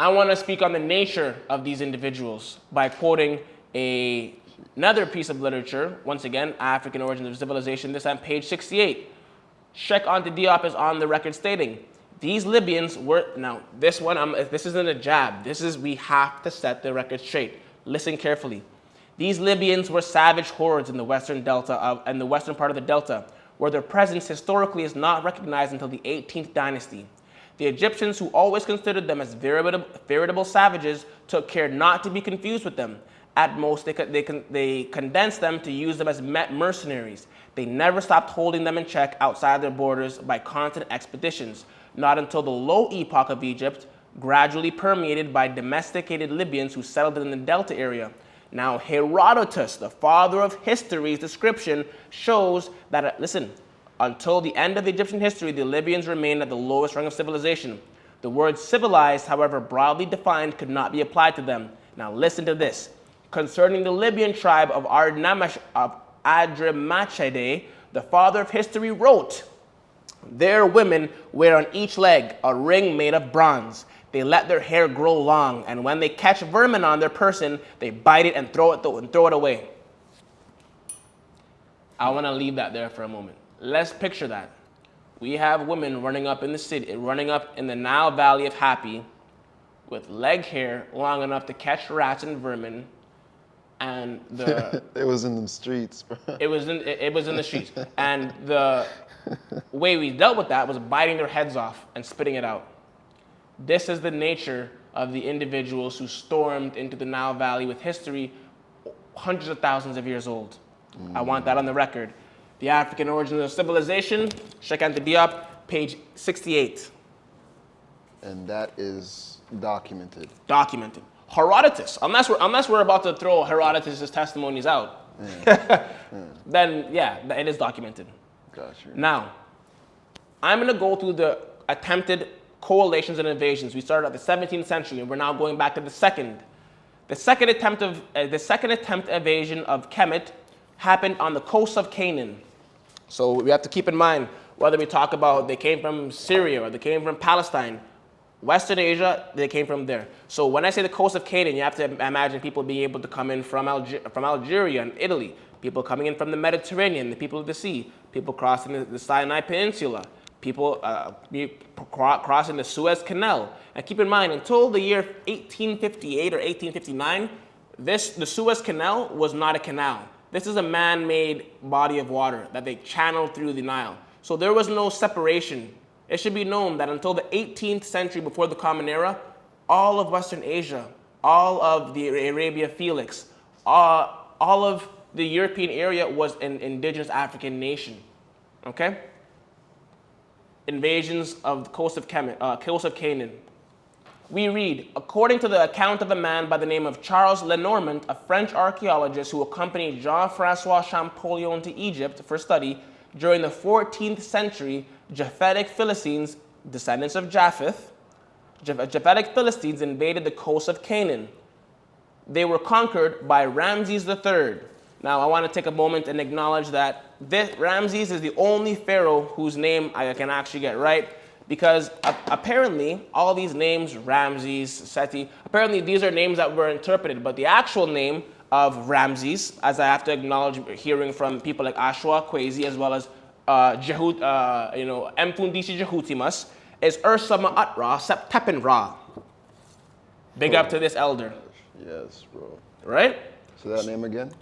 I want to speak on the nature of these individuals by quoting another piece of literature, once again, African Origins of Civilization, this on page 68. Sheikh Anta Diop is on the record stating, these Libyans were, now this one, this isn't a jab, we have to set the record straight. Listen carefully. These Libyans were savage hordes in the western the western part of the delta, where their presence historically is not recognized until the 18th dynasty. The Egyptians, who always considered them as veritable savages, took care not to be confused with them. At most, they condensed them to use them as mercenaries. They never stopped holding them in check outside their borders by constant expeditions, not until the low epoch of Egypt, gradually permeated by domesticated Libyans who settled in the delta area. Now, Herodotus, the father of history's description, shows that, until the end of Egyptian history, the Libyans remained at the lowest rung of civilization. The word civilized, however broadly defined, could not be applied to them. Now, listen to this. Concerning the Libyan tribe of Adramachede, the father of history wrote, their women wear on each leg a ring made of bronze. They let their hair grow long, and when they catch vermin on their person, they bite it and throw it away. I want to leave that there for a moment. Let's picture that. We have women running up in the Nile Valley of Happy with leg hair long enough to catch rats and vermin, and it was in the streets, bro. It was in the streets, and the way we dealt with that was biting their heads off and spitting it out. This is the nature of the individuals who stormed into the Nile Valley with history hundreds of thousands of years old. I want that on the record. The African Origins of Civilization, Sheikh Anta Diop, page 68. And that is documented. Documented. Herodotus, unless we're about to throw Herodotus' testimonies out, then yeah, it is documented. Gotcha. Now, I'm going to go through the attempted coalitions and invasions. We started at the 17th century, and we're now going back to the second. The second attempt invasion of Kemet happened on the coast of Canaan. So we have to keep in mind, whether we talk about they came from Syria or they came from Palestine, Western Asia, they came from there. So when I say the coast of Canaan, you have to imagine people being able to come in from Algeria and Italy, people coming in from the Mediterranean, the people of the sea, people crossing the Sinai Peninsula, people crossing the Suez Canal. And keep in mind, until the year 1858 or 1859, the Suez Canal was not a canal. This is a man-made body of water that they channeled through the Nile. So there was no separation. It should be known that until the 18th century before the Common Era, all of Western Asia, all of the Arabia Felix, all of the European area was an indigenous African nation. Okay? Invasions of the coast of Canaan. We read, according to the account of a man by the name of Charles Lenormand, a French archaeologist who accompanied Jean-Francois Champollion to Egypt for study, during the 14th century, Japhetic Philistines, descendants of Japheth, Japhetic Philistines invaded the coast of Canaan. They were conquered by Ramses III. Now, I want to take a moment and acknowledge that Ramses is the only pharaoh whose name I can actually get right, because apparently all these names, Ramses, Seti, apparently these are names that were interpreted, but the actual name of Ramses, as I have to acknowledge hearing from people like Ashwa Kwesi as well as Mfundisi Jehutimus, is Ursa Ma'at-Ra Septepen-Ra. Big up to this elder. Yes, bro. Right? So that name again?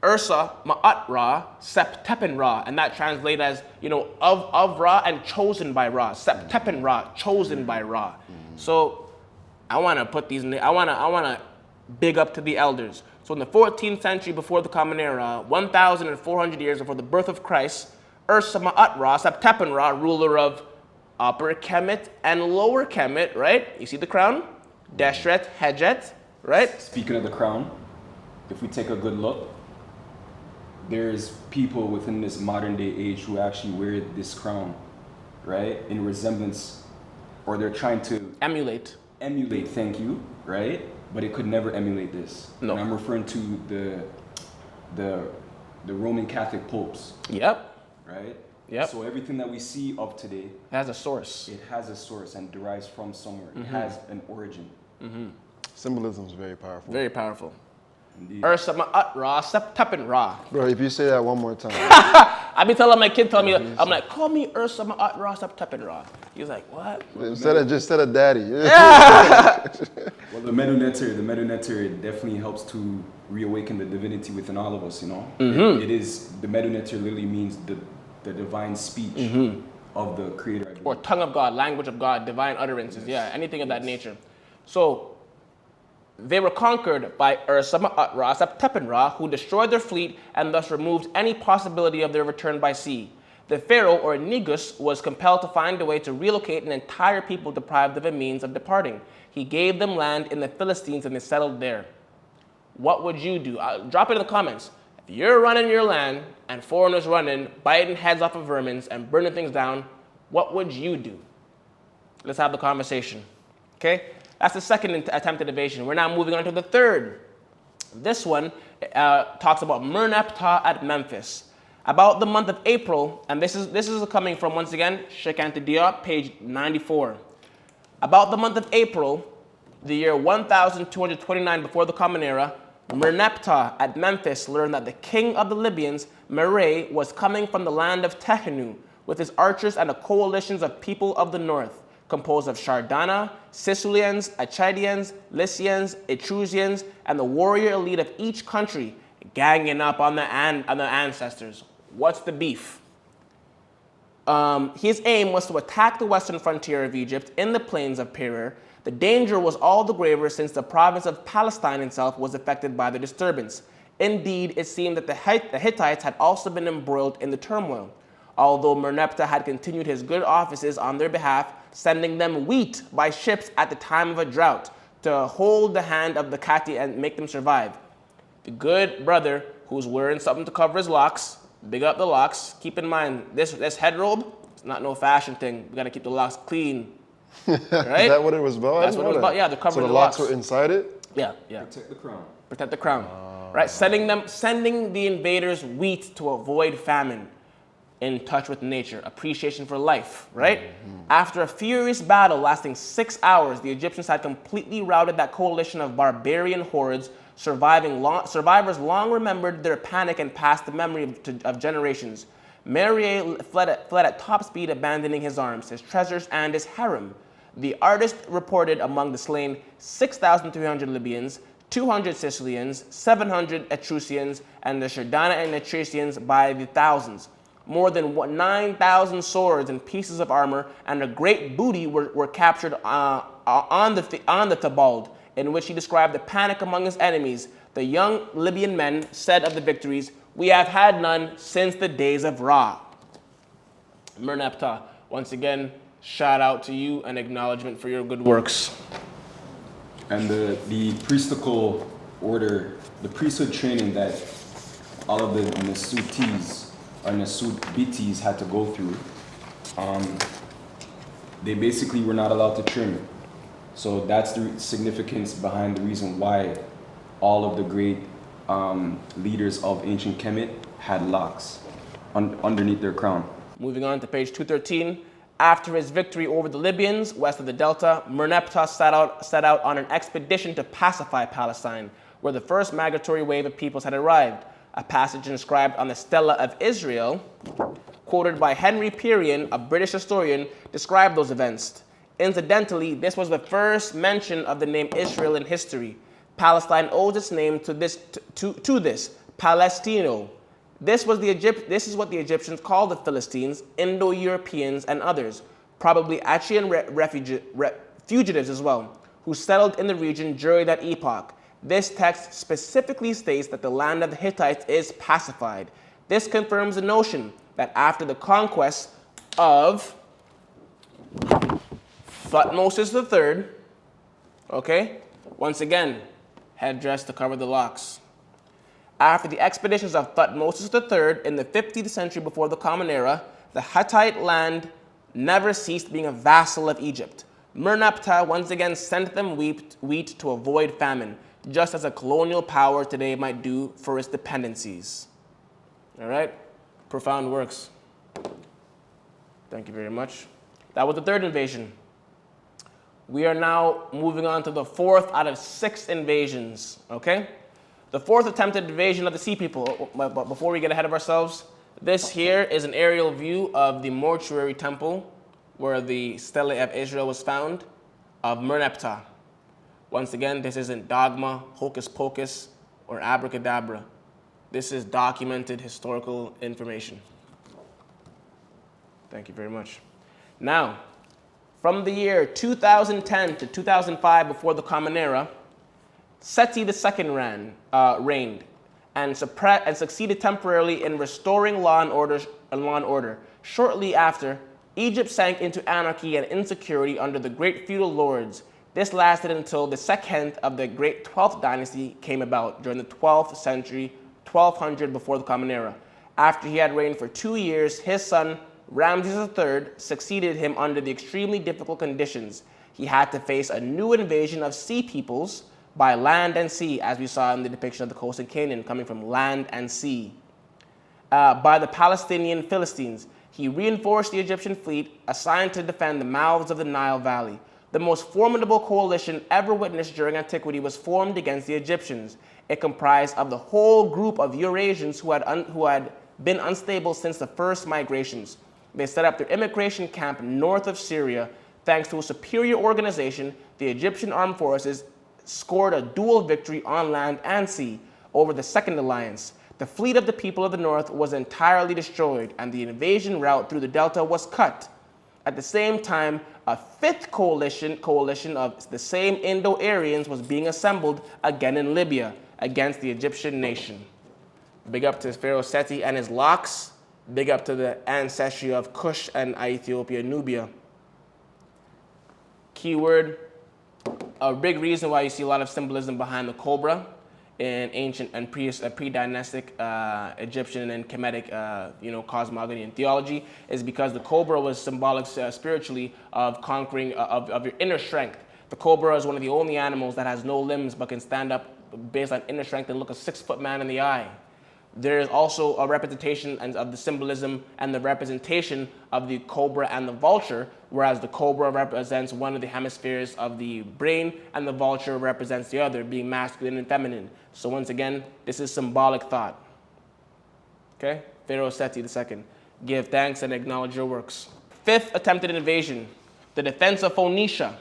Ursa Ma'at-Ra Septepen-Ra, and that translates as, of Ra and chosen by Ra. Septepen-Ra, chosen by Ra. So I want to put these, I want to big up to the elders. So in the 14th century before the Common Era, 1,400 years before the birth of Christ, Ursa Ma'at-Ra Septepen-Ra, ruler of Upper Kemet and Lower Kemet, right? You see the crown? Deshret, Hedjet, right? Speaking of the crown, if we take a good look, there's people within this modern day age who actually wear this crown, right? In resemblance, or they're trying to Emulate. thank you, right? But it could never emulate this. No. And I'm referring to the Roman Catholic popes, Yep. right? Yep. So everything that we see of today, It has a source. it has a source and derives from somewhere. It has an origin. Symbolism is very powerful. Very powerful. Indeed. Ursa ma'at ra, septepin ra. Bro, if you say that one more time. I be telling my kid, I'm like, call me Ursa ma'at ra, septepin ra. He's like, what? Just said a daddy. Well, the Meduneter definitely helps to reawaken the divinity within all of us, you know? It is, the Meduneter literally means the divine speech of the Creator. I believe. Or tongue of God, language of God, divine utterances, yeah, anything of that nature. So they were conquered by Ursa ma'at ra, septepin ra, who destroyed their fleet and thus removed any possibility of their return by sea. The pharaoh, or Negus, was compelled to find a way to relocate an entire people deprived of a means of departing. He gave them land in the Philistines and they settled there. What would you do? Drop it in the comments. If you're running your land and foreigners running, biting heads off of vermins and burning things down, what would you do? Let's have the conversation. Okay? That's the second attempt at invasion. We're now moving on to the third. This one talks about Merneptah at Memphis. About the month of April, and this is coming from, once again, Sheikh Anta Diop, page 94. About the month of April, the year 1229 before the Common Era, Merneptah at Memphis learned that the king of the Libyans, Meray, was coming from the land of Tehenu with his archers and a coalition of people of the north, composed of Shardana, Sicilians, Achaeans, Lycians, Etrusians, and the warrior elite of each country, ganging up on their ancestors. What's the beef? His aim was to attack the western frontier of Egypt in the plains of Pereer. The danger was all the graver since the province of Palestine itself was affected by the disturbance. Indeed, it seemed that the Hittites had also been embroiled in the turmoil. Although Merneptah had continued his good offices on their behalf, sending them wheat by ships at the time of a drought to hold the hand of the Kati and make them survive. The good brother who's wearing something to cover his locks, big up the locks. Keep in mind, this head robe, it's not no fashion thing. We gotta keep the locks clean. Right? Is that what it was about? That's what it was about. Yeah, they're covering so the locks locks. were inside it? Yeah. Protect the crown. Protect the crown. Right? Sending the invaders wheat to avoid famine. In touch with nature, appreciation for life, right? After a furious battle lasting 6 hours, the Egyptians had completely routed that coalition of barbarian hordes. Survivors long remembered their panic and passed the memory of generations. Meray fled at top speed, abandoning his arms, his treasures, and his harem. The artist reported among the slain 6,300 Libyans, 200 Sicilians, 700 Etrusians, and the Shardana and Etruscians by the thousands. More than 9,000 swords and pieces of armor and a great booty were captured on the Tabald, in which he described the panic among his enemies. The young Libyan men said of the victories, "We have had none since the days of Ra." Merneptah, once again, shout out to you and acknowledgement for your good works. And the priestical order, the priesthood training that all of the Nasutis or Nasut Bitis had to go through, they basically were not allowed to trim. So that's the significance behind the reason why all of the great leaders of ancient Kemet had locks underneath their crown. Moving on to page 213. After his victory over the Libyans west of the Delta, Merneptah set out on an expedition to pacify Palestine, where the first migratory wave of peoples had arrived. A passage inscribed on the Stela of Israel, quoted by Henry Perrion, a British historian, described those events. Incidentally, this was the first mention of the name Israel in history. Palestine owes its name to this Palestino. This is what the Egyptians called the Philistines, Indo-Europeans, and others, probably Achaean fugitives as well, who settled in the region during that epoch. This text specifically states that the land of the Hittites is pacified. This confirms the notion that after the conquest of Thutmose III, okay, once again, headdress to cover the locks. After the expeditions of Thutmose III in the 50th century before the Common Era, the Hittite land never ceased being a vassal of Egypt. Merneptah once again sent them wheat to avoid famine, just as a colonial power today might do for its dependencies. All right? Profound works. Thank you very much. That was the third invasion. We are now moving on to the fourth out of 6 invasions, okay? The fourth attempted invasion of the Sea People. But before we get ahead of ourselves, this here is an aerial view of the mortuary temple where the Stele of Israel was found of Merneptah. Once again, this isn't dogma, hocus pocus, or abracadabra. This is documented historical information. Thank you very much. Now, from the year 2010 to 2005 before the Common Era, Seti II reigned and succeeded temporarily in restoring law and order. Shortly after, Egypt sank into anarchy and insecurity under the great feudal lords. This lasted until the second of the great 12th dynasty came about during the 12th century, 1200 before the Common Era. After he had reigned for 2 years, his son Ramses III succeeded him under the extremely difficult conditions. He had to face a new invasion of sea peoples by land and sea, as we saw in the depiction of the coast of Canaan, coming from land and sea, by the Palestinian Philistines. He reinforced the Egyptian fleet assigned to defend the mouths of the Nile Valley. The most formidable coalition ever witnessed during antiquity was formed against the Egyptians. It comprised of the whole group of Eurasians who had been unstable since the first migrations. They set up their immigration camp north of Syria. Thanks to a superior organization, the Egyptian armed forces scored a dual victory on land and sea over the Second Alliance. The fleet of the people of the north was entirely destroyed, and the invasion route through the delta was cut. At the same time, a fifth coalition of the same Indo-Aryans was being assembled again in Libya against the Egyptian nation. Big up to Pharaoh Seti and his locks. Big up to the ancestry of Kush and Ethiopia, Nubia. Keyword, a big reason why you see a lot of symbolism behind the cobra in ancient and pre-dynastic Egyptian and Kemetic cosmogony and theology is because the cobra was symbolic spiritually of conquering, of your inner strength. The cobra is one of the only animals that has no limbs but can stand up based on inner strength and look a 6-foot man in the eye. There is also a representation of the symbolism and the representation of the cobra and the vulture, whereas the cobra represents one of the hemispheres of the brain and the vulture represents the other, being masculine and feminine. So once again, this is symbolic thought. Okay? Pharaoh Seti II. Give thanks and acknowledge your works. Fifth attempted invasion, the defense of Phoenicia.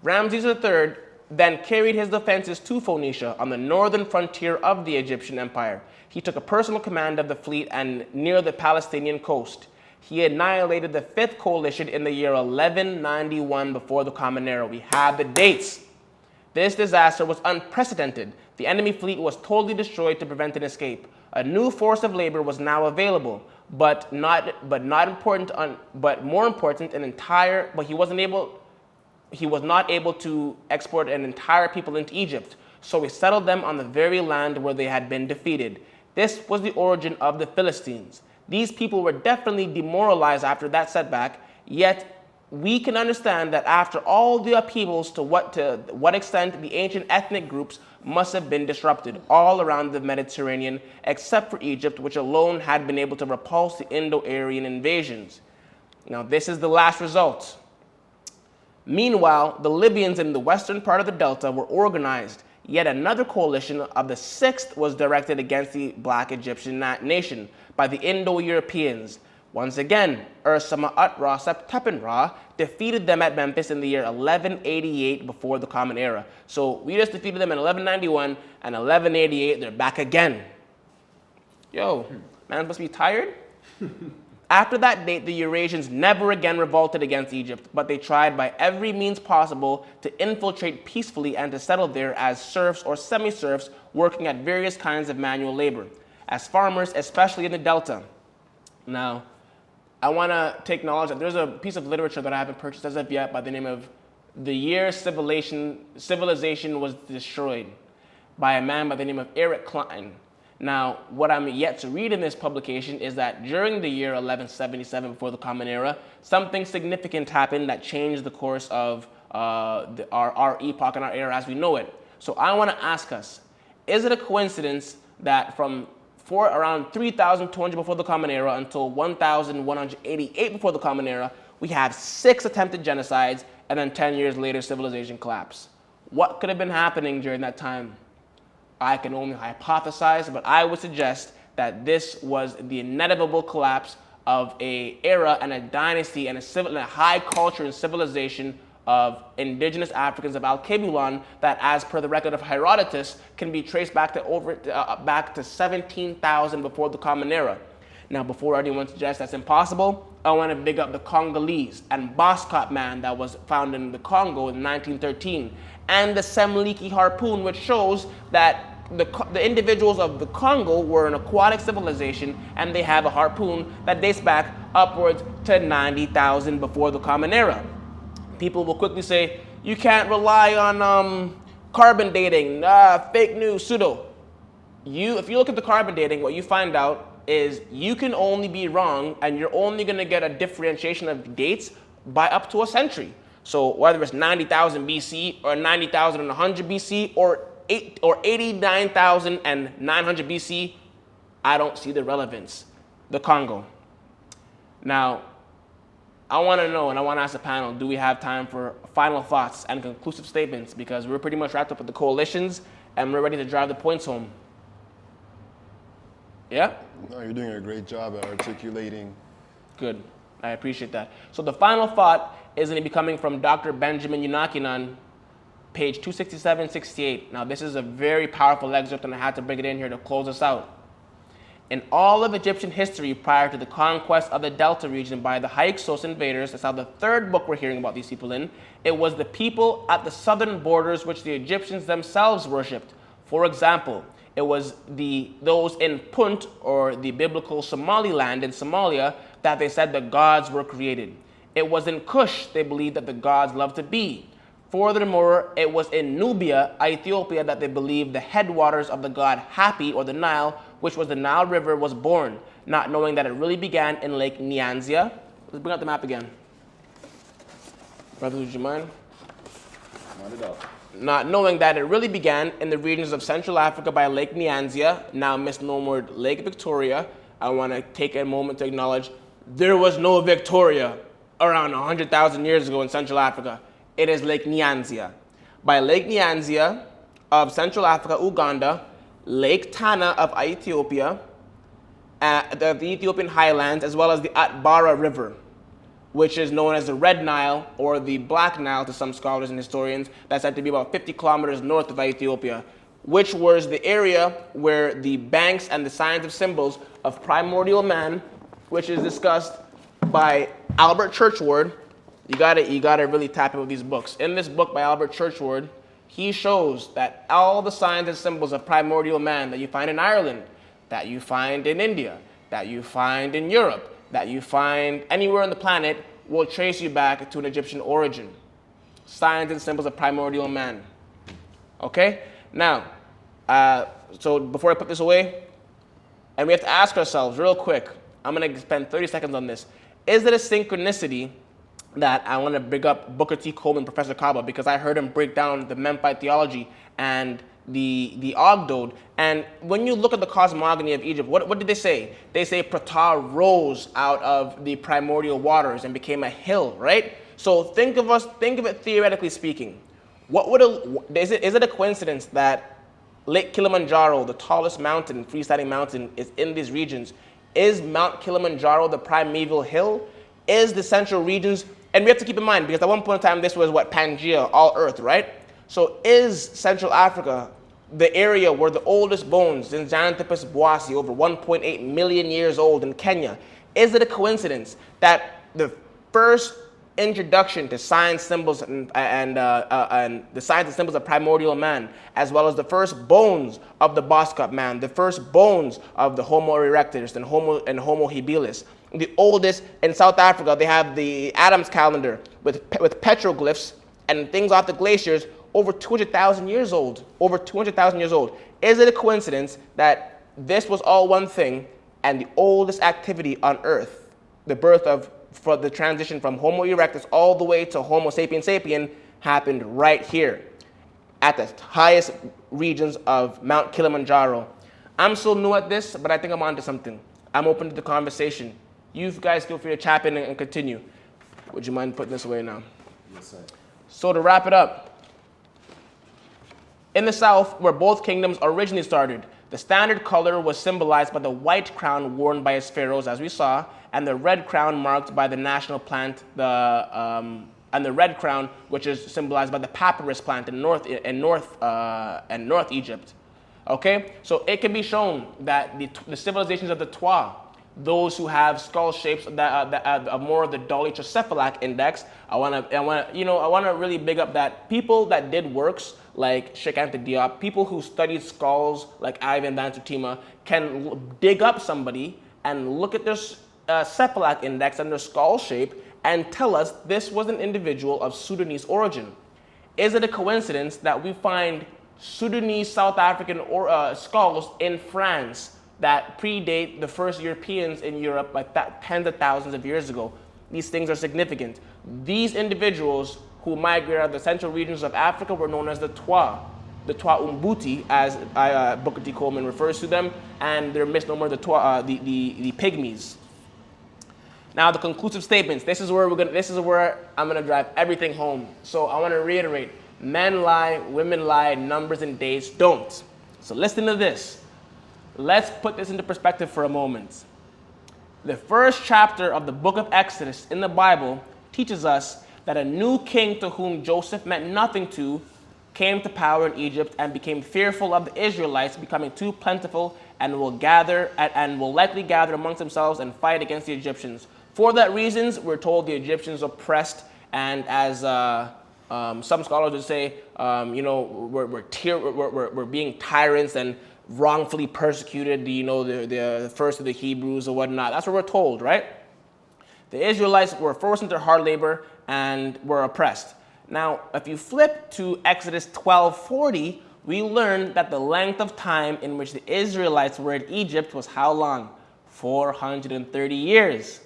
Ramses III then carried his defenses to Phoenicia on the northern frontier of the Egyptian Empire. He took a personal command of the fleet and near the Palestinian coast. He annihilated the fifth coalition in the year 1191 before the Common Era. We have the dates. This disaster was unprecedented. The enemy fleet was totally destroyed to prevent an escape. A new force of labor was now available, but more important, he was not able to export an entire people into Egypt, so he settled them on the very land where they had been defeated. This was the origin of the Philistines. These people were definitely demoralized after that setback, yet we can understand that after all the upheavals, to what extent the ancient ethnic groups must have been disrupted all around the Mediterranean, except for Egypt, which alone had been able to repulse the Indo-Aryan invasions. Now, this is the last result. Meanwhile, the Libyans in the western part of the delta were organized. Yet another coalition of the sixth was directed against the black Egyptian nation by the Indo-Europeans. Once again, Ur-Sama-Ut-Ra Septepen-Ra defeated them at Memphis in the year 1188 before the Common Era. So we just defeated them in 1191, and 1188 they're back again. Yo, man must be tired. After that date, the Eurasians never again revolted against Egypt, but they tried by every means possible to infiltrate peacefully and to settle there as serfs or semi-serfs working at various kinds of manual labor, as farmers, especially in the Delta. Now, I want to take knowledge that there's a piece of literature that I haven't purchased as of yet by the name of The Year Civilization Was Destroyed. by a man by the name of Eric Klein. Now, what I'm yet to read in this publication is that during the year 1177 before the Common Era, something significant happened that changed the course of our epoch and our era as we know it. So I want to ask us, is it a coincidence that from around 3,200 before the Common Era until 1,188 before the Common Era, we have 6 attempted genocides, and then 10 years later, civilization collapse? What could have been happening during that time? I can only hypothesize, but I would suggest that this was the inevitable collapse of a era and a dynasty and a high culture and civilization of indigenous Africans of Al-Kebulon that, as per the record of Herodotus, can be traced back to 17,000 before the Common Era. Now, before anyone suggests that's impossible, I want to big up the Congolese and Boskop man that was found in the Congo in 1913, and the Semliki harpoon, which shows that the individuals of the Congo were an aquatic civilization, and they have a harpoon that dates back upwards to 90,000 before the Common Era. People will quickly say, you can't rely on carbon dating, fake news, pseudo. If you look at the carbon dating, what you find out is you can only be wrong, and you're only going to get a differentiation of dates by up to a century. So whether it's 90,000 BC or 90,100 BC or 89,900 BC, I don't see the relevance. The Congo. Now, I want to know, and I want to ask the panel, do we have time for final thoughts and conclusive statements? Because we're pretty much wrapped up with the coalitions, and we're ready to drive the points home. Yeah? No, you're doing a great job at articulating. Good. I appreciate that. So the final thought is going to be coming from Dr. Benjamin Yunakinan, page 267-68. Now, this is a very powerful excerpt, and I had to bring it in here to close us out. In all of Egyptian history prior to the conquest of the Delta region by the Hyksos invaders, that's now the third book we're hearing about these people in, it was the people at the southern borders which the Egyptians themselves worshipped. For example, it was those in Punt, or the biblical Somaliland in Somalia, that they said the gods were created. It was in Cush they believed that the gods loved to be. Furthermore, it was in Nubia, Ethiopia, that they believed the headwaters of the god Hapi, or the Nile, which was the Nile River, was born, not knowing that it really began in Lake Nyanza. Let's bring up the map again. Brothers, would you mind? Not at all. Not knowing that it really began in the regions of Central Africa by Lake Nyanza, now misnomered Lake Victoria. I want to take a moment to acknowledge there was no Victoria around 100,000 years ago in Central Africa. It is Lake Nyanza. By Lake Nyanza of Central Africa, Uganda, Lake Tana of Ethiopia, the Ethiopian highlands, as well as the Atbara River, which is known as the Red Nile or the Black Nile to some scholars and historians. That's said to be about 50 kilometers north of Ethiopia, which was the area where the banks and the signs of symbols of primordial man, which is discussed by Albert Churchward. You gotta really tap in with these books. In this book by Albert Churchward, he shows that all the signs and symbols of primordial man that you find in Ireland, that you find in India, that you find in Europe, that you find anywhere on the planet will trace you back to an Egyptian origin. Signs and symbols of primordial man. Okay? Now, so before I put this away, and we have to ask ourselves real quick, I'm going to spend 30 seconds on this. Is it a synchronicity that I want to big up Booker T. Coleman, Professor Kaba, because I heard him break down the Memphite theology and the Ogdode. And when you look at the cosmogony of Egypt, what did they say? They say Ptah rose out of the primordial waters and became a hill, right? So think of it theoretically speaking. Is it a coincidence that Lake Kilimanjaro, the tallest mountain, freestanding mountain, is in these regions? Is Mount Kilimanjaro the primeval hill? Is the central regions, and we have to keep in mind, because at one point in time, this was Pangea, all earth, right? So is Central Africa the area where the oldest bones, Zinjanthropus boise, over 1.8 million years old in Kenya? Is it a coincidence that the first introduction to signs, symbols, and the signs and symbols of primordial man, as well as the first bones of the Boskop man, the first bones of the Homo erectus and Homo habilis, the oldest in South Africa, they have the Adams calendar with petroglyphs and things off the glaciers over 200,000 years old. Over 200,000 years old. Is it a coincidence that this was all one thing and the oldest activity on Earth, the birth of, for the transition from Homo erectus all the way to Homo sapien sapien, happened right here at the highest regions of Mount Kilimanjaro? I'm still new at this, but I think I'm onto something. I'm open to the conversation. You guys feel free to chap in and continue. Would you mind putting this away now? Yes, sir. So to wrap it up, in the South, where both kingdoms originally started, the standard color was symbolized by the white crown worn by its pharaohs, as we saw, and the red crown marked by the national plant, and the red crown, which is symbolized by the papyrus plant in North Egypt. Okay, so it can be shown that the civilizations of the Twa, those who have skull shapes that are more of the dolichocephalic index, I want to really big up that people that did works like Sheikh Anta Diop, people who studied skulls like Ivan Van Sertima can dig up somebody and look at their cephalic index and their skull shape and tell us this was an individual of Sudanese origin. Is it a coincidence that we find Sudanese South African skulls in France that predate the first Europeans in Europe by tens of thousands of years ago? These things are significant. These individuals who migrated out of the central regions of Africa were known as the Twa Umbuti, as Booker T. Coleman refers to them, and their misnomer, the Pygmies. Now, the conclusive statements. This is where I'm gonna drive everything home. So I want to reiterate: men lie, women lie, numbers and dates don't. So listen to this. Let's put this into perspective for a moment. The first chapter of the book of Exodus in the Bible teaches us that a new king to whom Joseph meant nothing to came to power in Egypt and became fearful of the Israelites becoming too plentiful and will likely gather amongst themselves and fight against the Egyptians. For that reasons, we're told the Egyptians oppressed, and as some scholars would say, we're being tyrants and wrongfully persecuted, the first of the Hebrews or whatnot. That's what we're told, right? The Israelites were forced into hard labor and were oppressed. Now, if you flip to Exodus 12:40, we learn that the length of time in which the Israelites were in Egypt was how long? 430 years.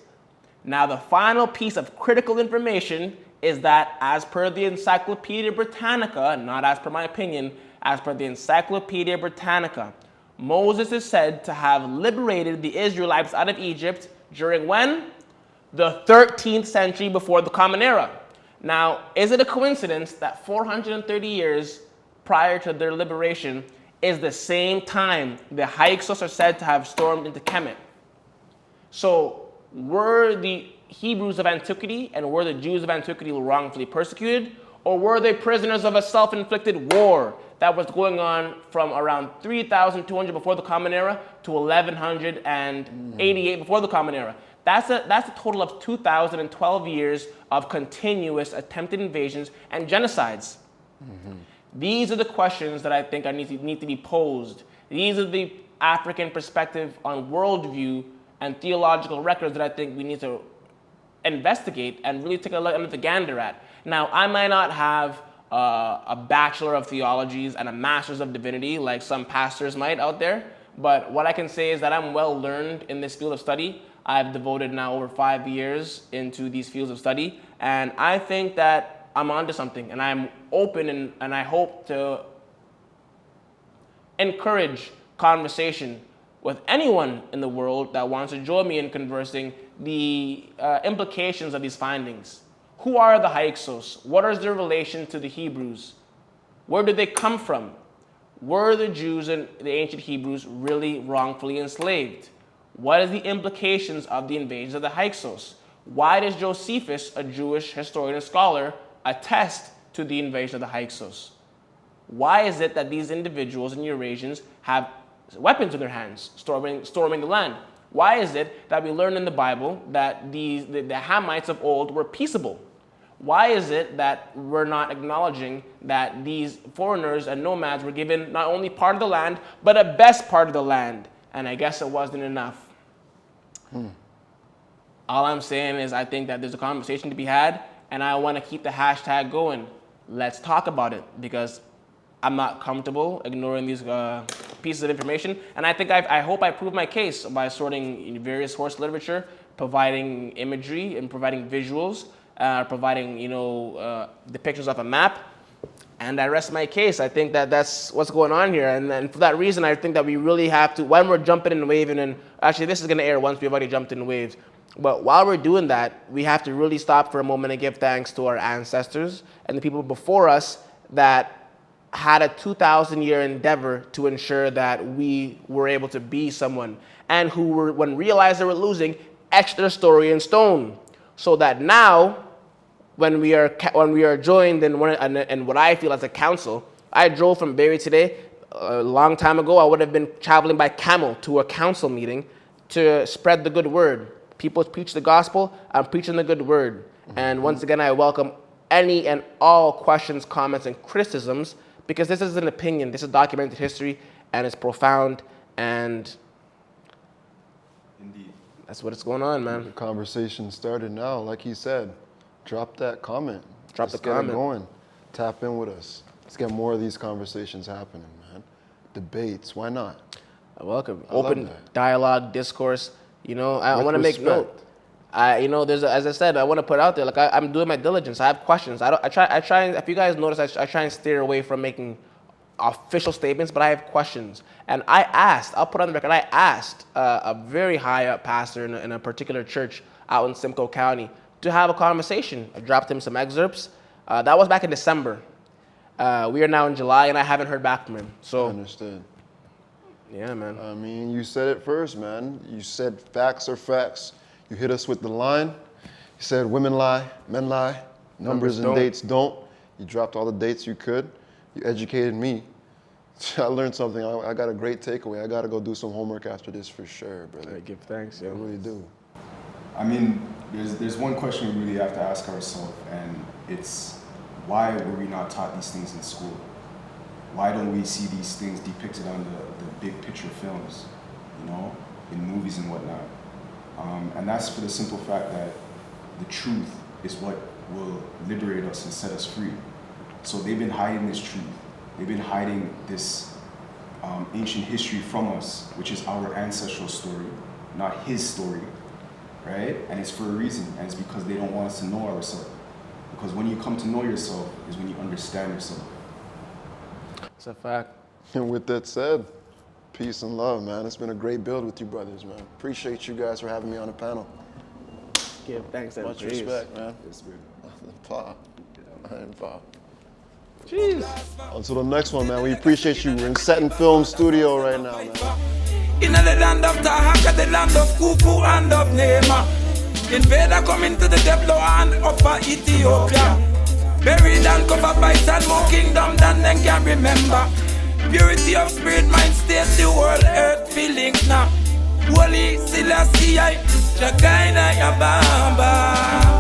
Now, the final piece of critical information is that, as per the Encyclopedia Britannica, not as per my opinion, as per the Encyclopedia Britannica, Moses is said to have liberated the Israelites out of Egypt during when? The 13th century before the Common Era. Now, is it a coincidence that 430 years prior to their liberation is the same time the Hyksos are said to have stormed into Kemet? So, were the Hebrews of antiquity and were the Jews of antiquity wrongfully persecuted? Or were they prisoners of a self-inflicted war that was going on from around 3,200 before the Common Era to 1,188 before the Common Era? That's a total of 2,012 years of continuous attempted invasions and genocides. Mm-hmm. These are the questions that I think need to be posed. These are the African perspective on worldview and theological records that I think we need to investigate and really take a look at the gander at. Now, I might not have a Bachelor of Theologies and a Master's of Divinity like some pastors might out there, but what I can say is that I'm well learned in this field of study. I've devoted now over 5 years into these fields of study, and I think that I'm onto something, and I'm open and I hope to encourage conversation with anyone in the world that wants to join me in conversing the implications of these findings. Who are the Hyksos? What is their relation to the Hebrews? Where did they come from? Were the Jews and the ancient Hebrews really wrongfully enslaved? What are the implications of the invasions of the Hyksos? Why does Josephus, a Jewish historian and scholar, attest to the invasion of the Hyksos? Why is it that these individuals and Eurasians have weapons in their hands, storming the land? Why is it that we learn in the Bible that the Hamites of old were peaceable? Why is it that we're not acknowledging that these foreigners and nomads were given not only part of the land, but a best part of the land? And I guess it wasn't enough. All I'm saying is I think that there's a conversation to be had, and I want to keep the hashtag going. let's talk about it, because I'm not comfortable ignoring these pieces of information. And I think I hope I proved my case by sorting various source literature, providing imagery and providing visuals, providing depictions of a map. And I rest my case. I think that's what's going on here. And for that reason, I think that we really have to, when we're jumping and waving, and actually this is going to air once we've already jumped and waved, but while we're doing that, we have to really stop for a moment and give thanks to our ancestors and the people before us that had a 2,000-year endeavor to ensure that we were able to be someone, and who were, when realized they were losing, etched their story in stone, so that now, when we are joined in what I feel as a council. I drove from Barrie today. A long time ago, I would have been traveling by camel to a council meeting to spread the good word. People preach the gospel. I'm preaching the good word. And once again, I welcome any and all questions, comments, and criticisms, because this is an opinion. This is documented history, and it's profound, and Indeed. that's what's going on, man. The conversation started now, like he said. Drop that comment. Drop Let's the comment. Get it going. Tap in with us. Let's get more of these conversations happening, man. Debates, why not? Welcome. I love Open that. dialogue, discourse. I With want to make respect. note. As I said, I want to put out there, like I'm doing my diligence. I have questions. I try. If you guys notice, I try and steer away from making official statements, but I have questions. And I asked. I'll put on the record. I asked a very high up pastor in a particular church out in Simcoe County to have a conversation. I dropped him some excerpts. That was back in December. We are now in July, and I haven't heard back from him. So, Understood. yeah, man. I mean, you said it first, man. You said facts are facts. You hit us with the line. You said women lie, men lie, numbers and don't. dates don't. You dropped all the dates you could. You educated me. I learned something. I got a great takeaway. I got to go do some homework after this for sure, brother. I give thanks, I yo. really do. I mean, there's one question we really have to ask ourselves, and it's why were we not taught these things in school? Why don't we see these things depicted on the big picture films, in movies and whatnot? And that's for the simple fact that the truth is what will liberate us and set us free. So they've been hiding this truth. They've been hiding this ancient history from us, which is our ancestral story, not his story, right? And it's for a reason, and it's because they don't want us to know ourselves. Because when you come to know yourself is when you understand yourself. It's a fact. And with that said, peace and love, man. It's been a great build with you brothers, man. Appreciate you guys for having me on the panel. Give thanks and Much praise. respect, man. Yes, brother. Pa. And pa. Jeez. Until the next one, man. We appreciate you. We're in Set and Film Studio right now, man. In the land of Tahaka, the land of Kufu and of Nema. Invader coming to the Deblo and Upper Ethiopia. Buried and covered by sad more kingdom than them can remember. Purity of spirit, mind, state, the world, earth, feelings now. Holy Selassie, Jagaina Yabamba.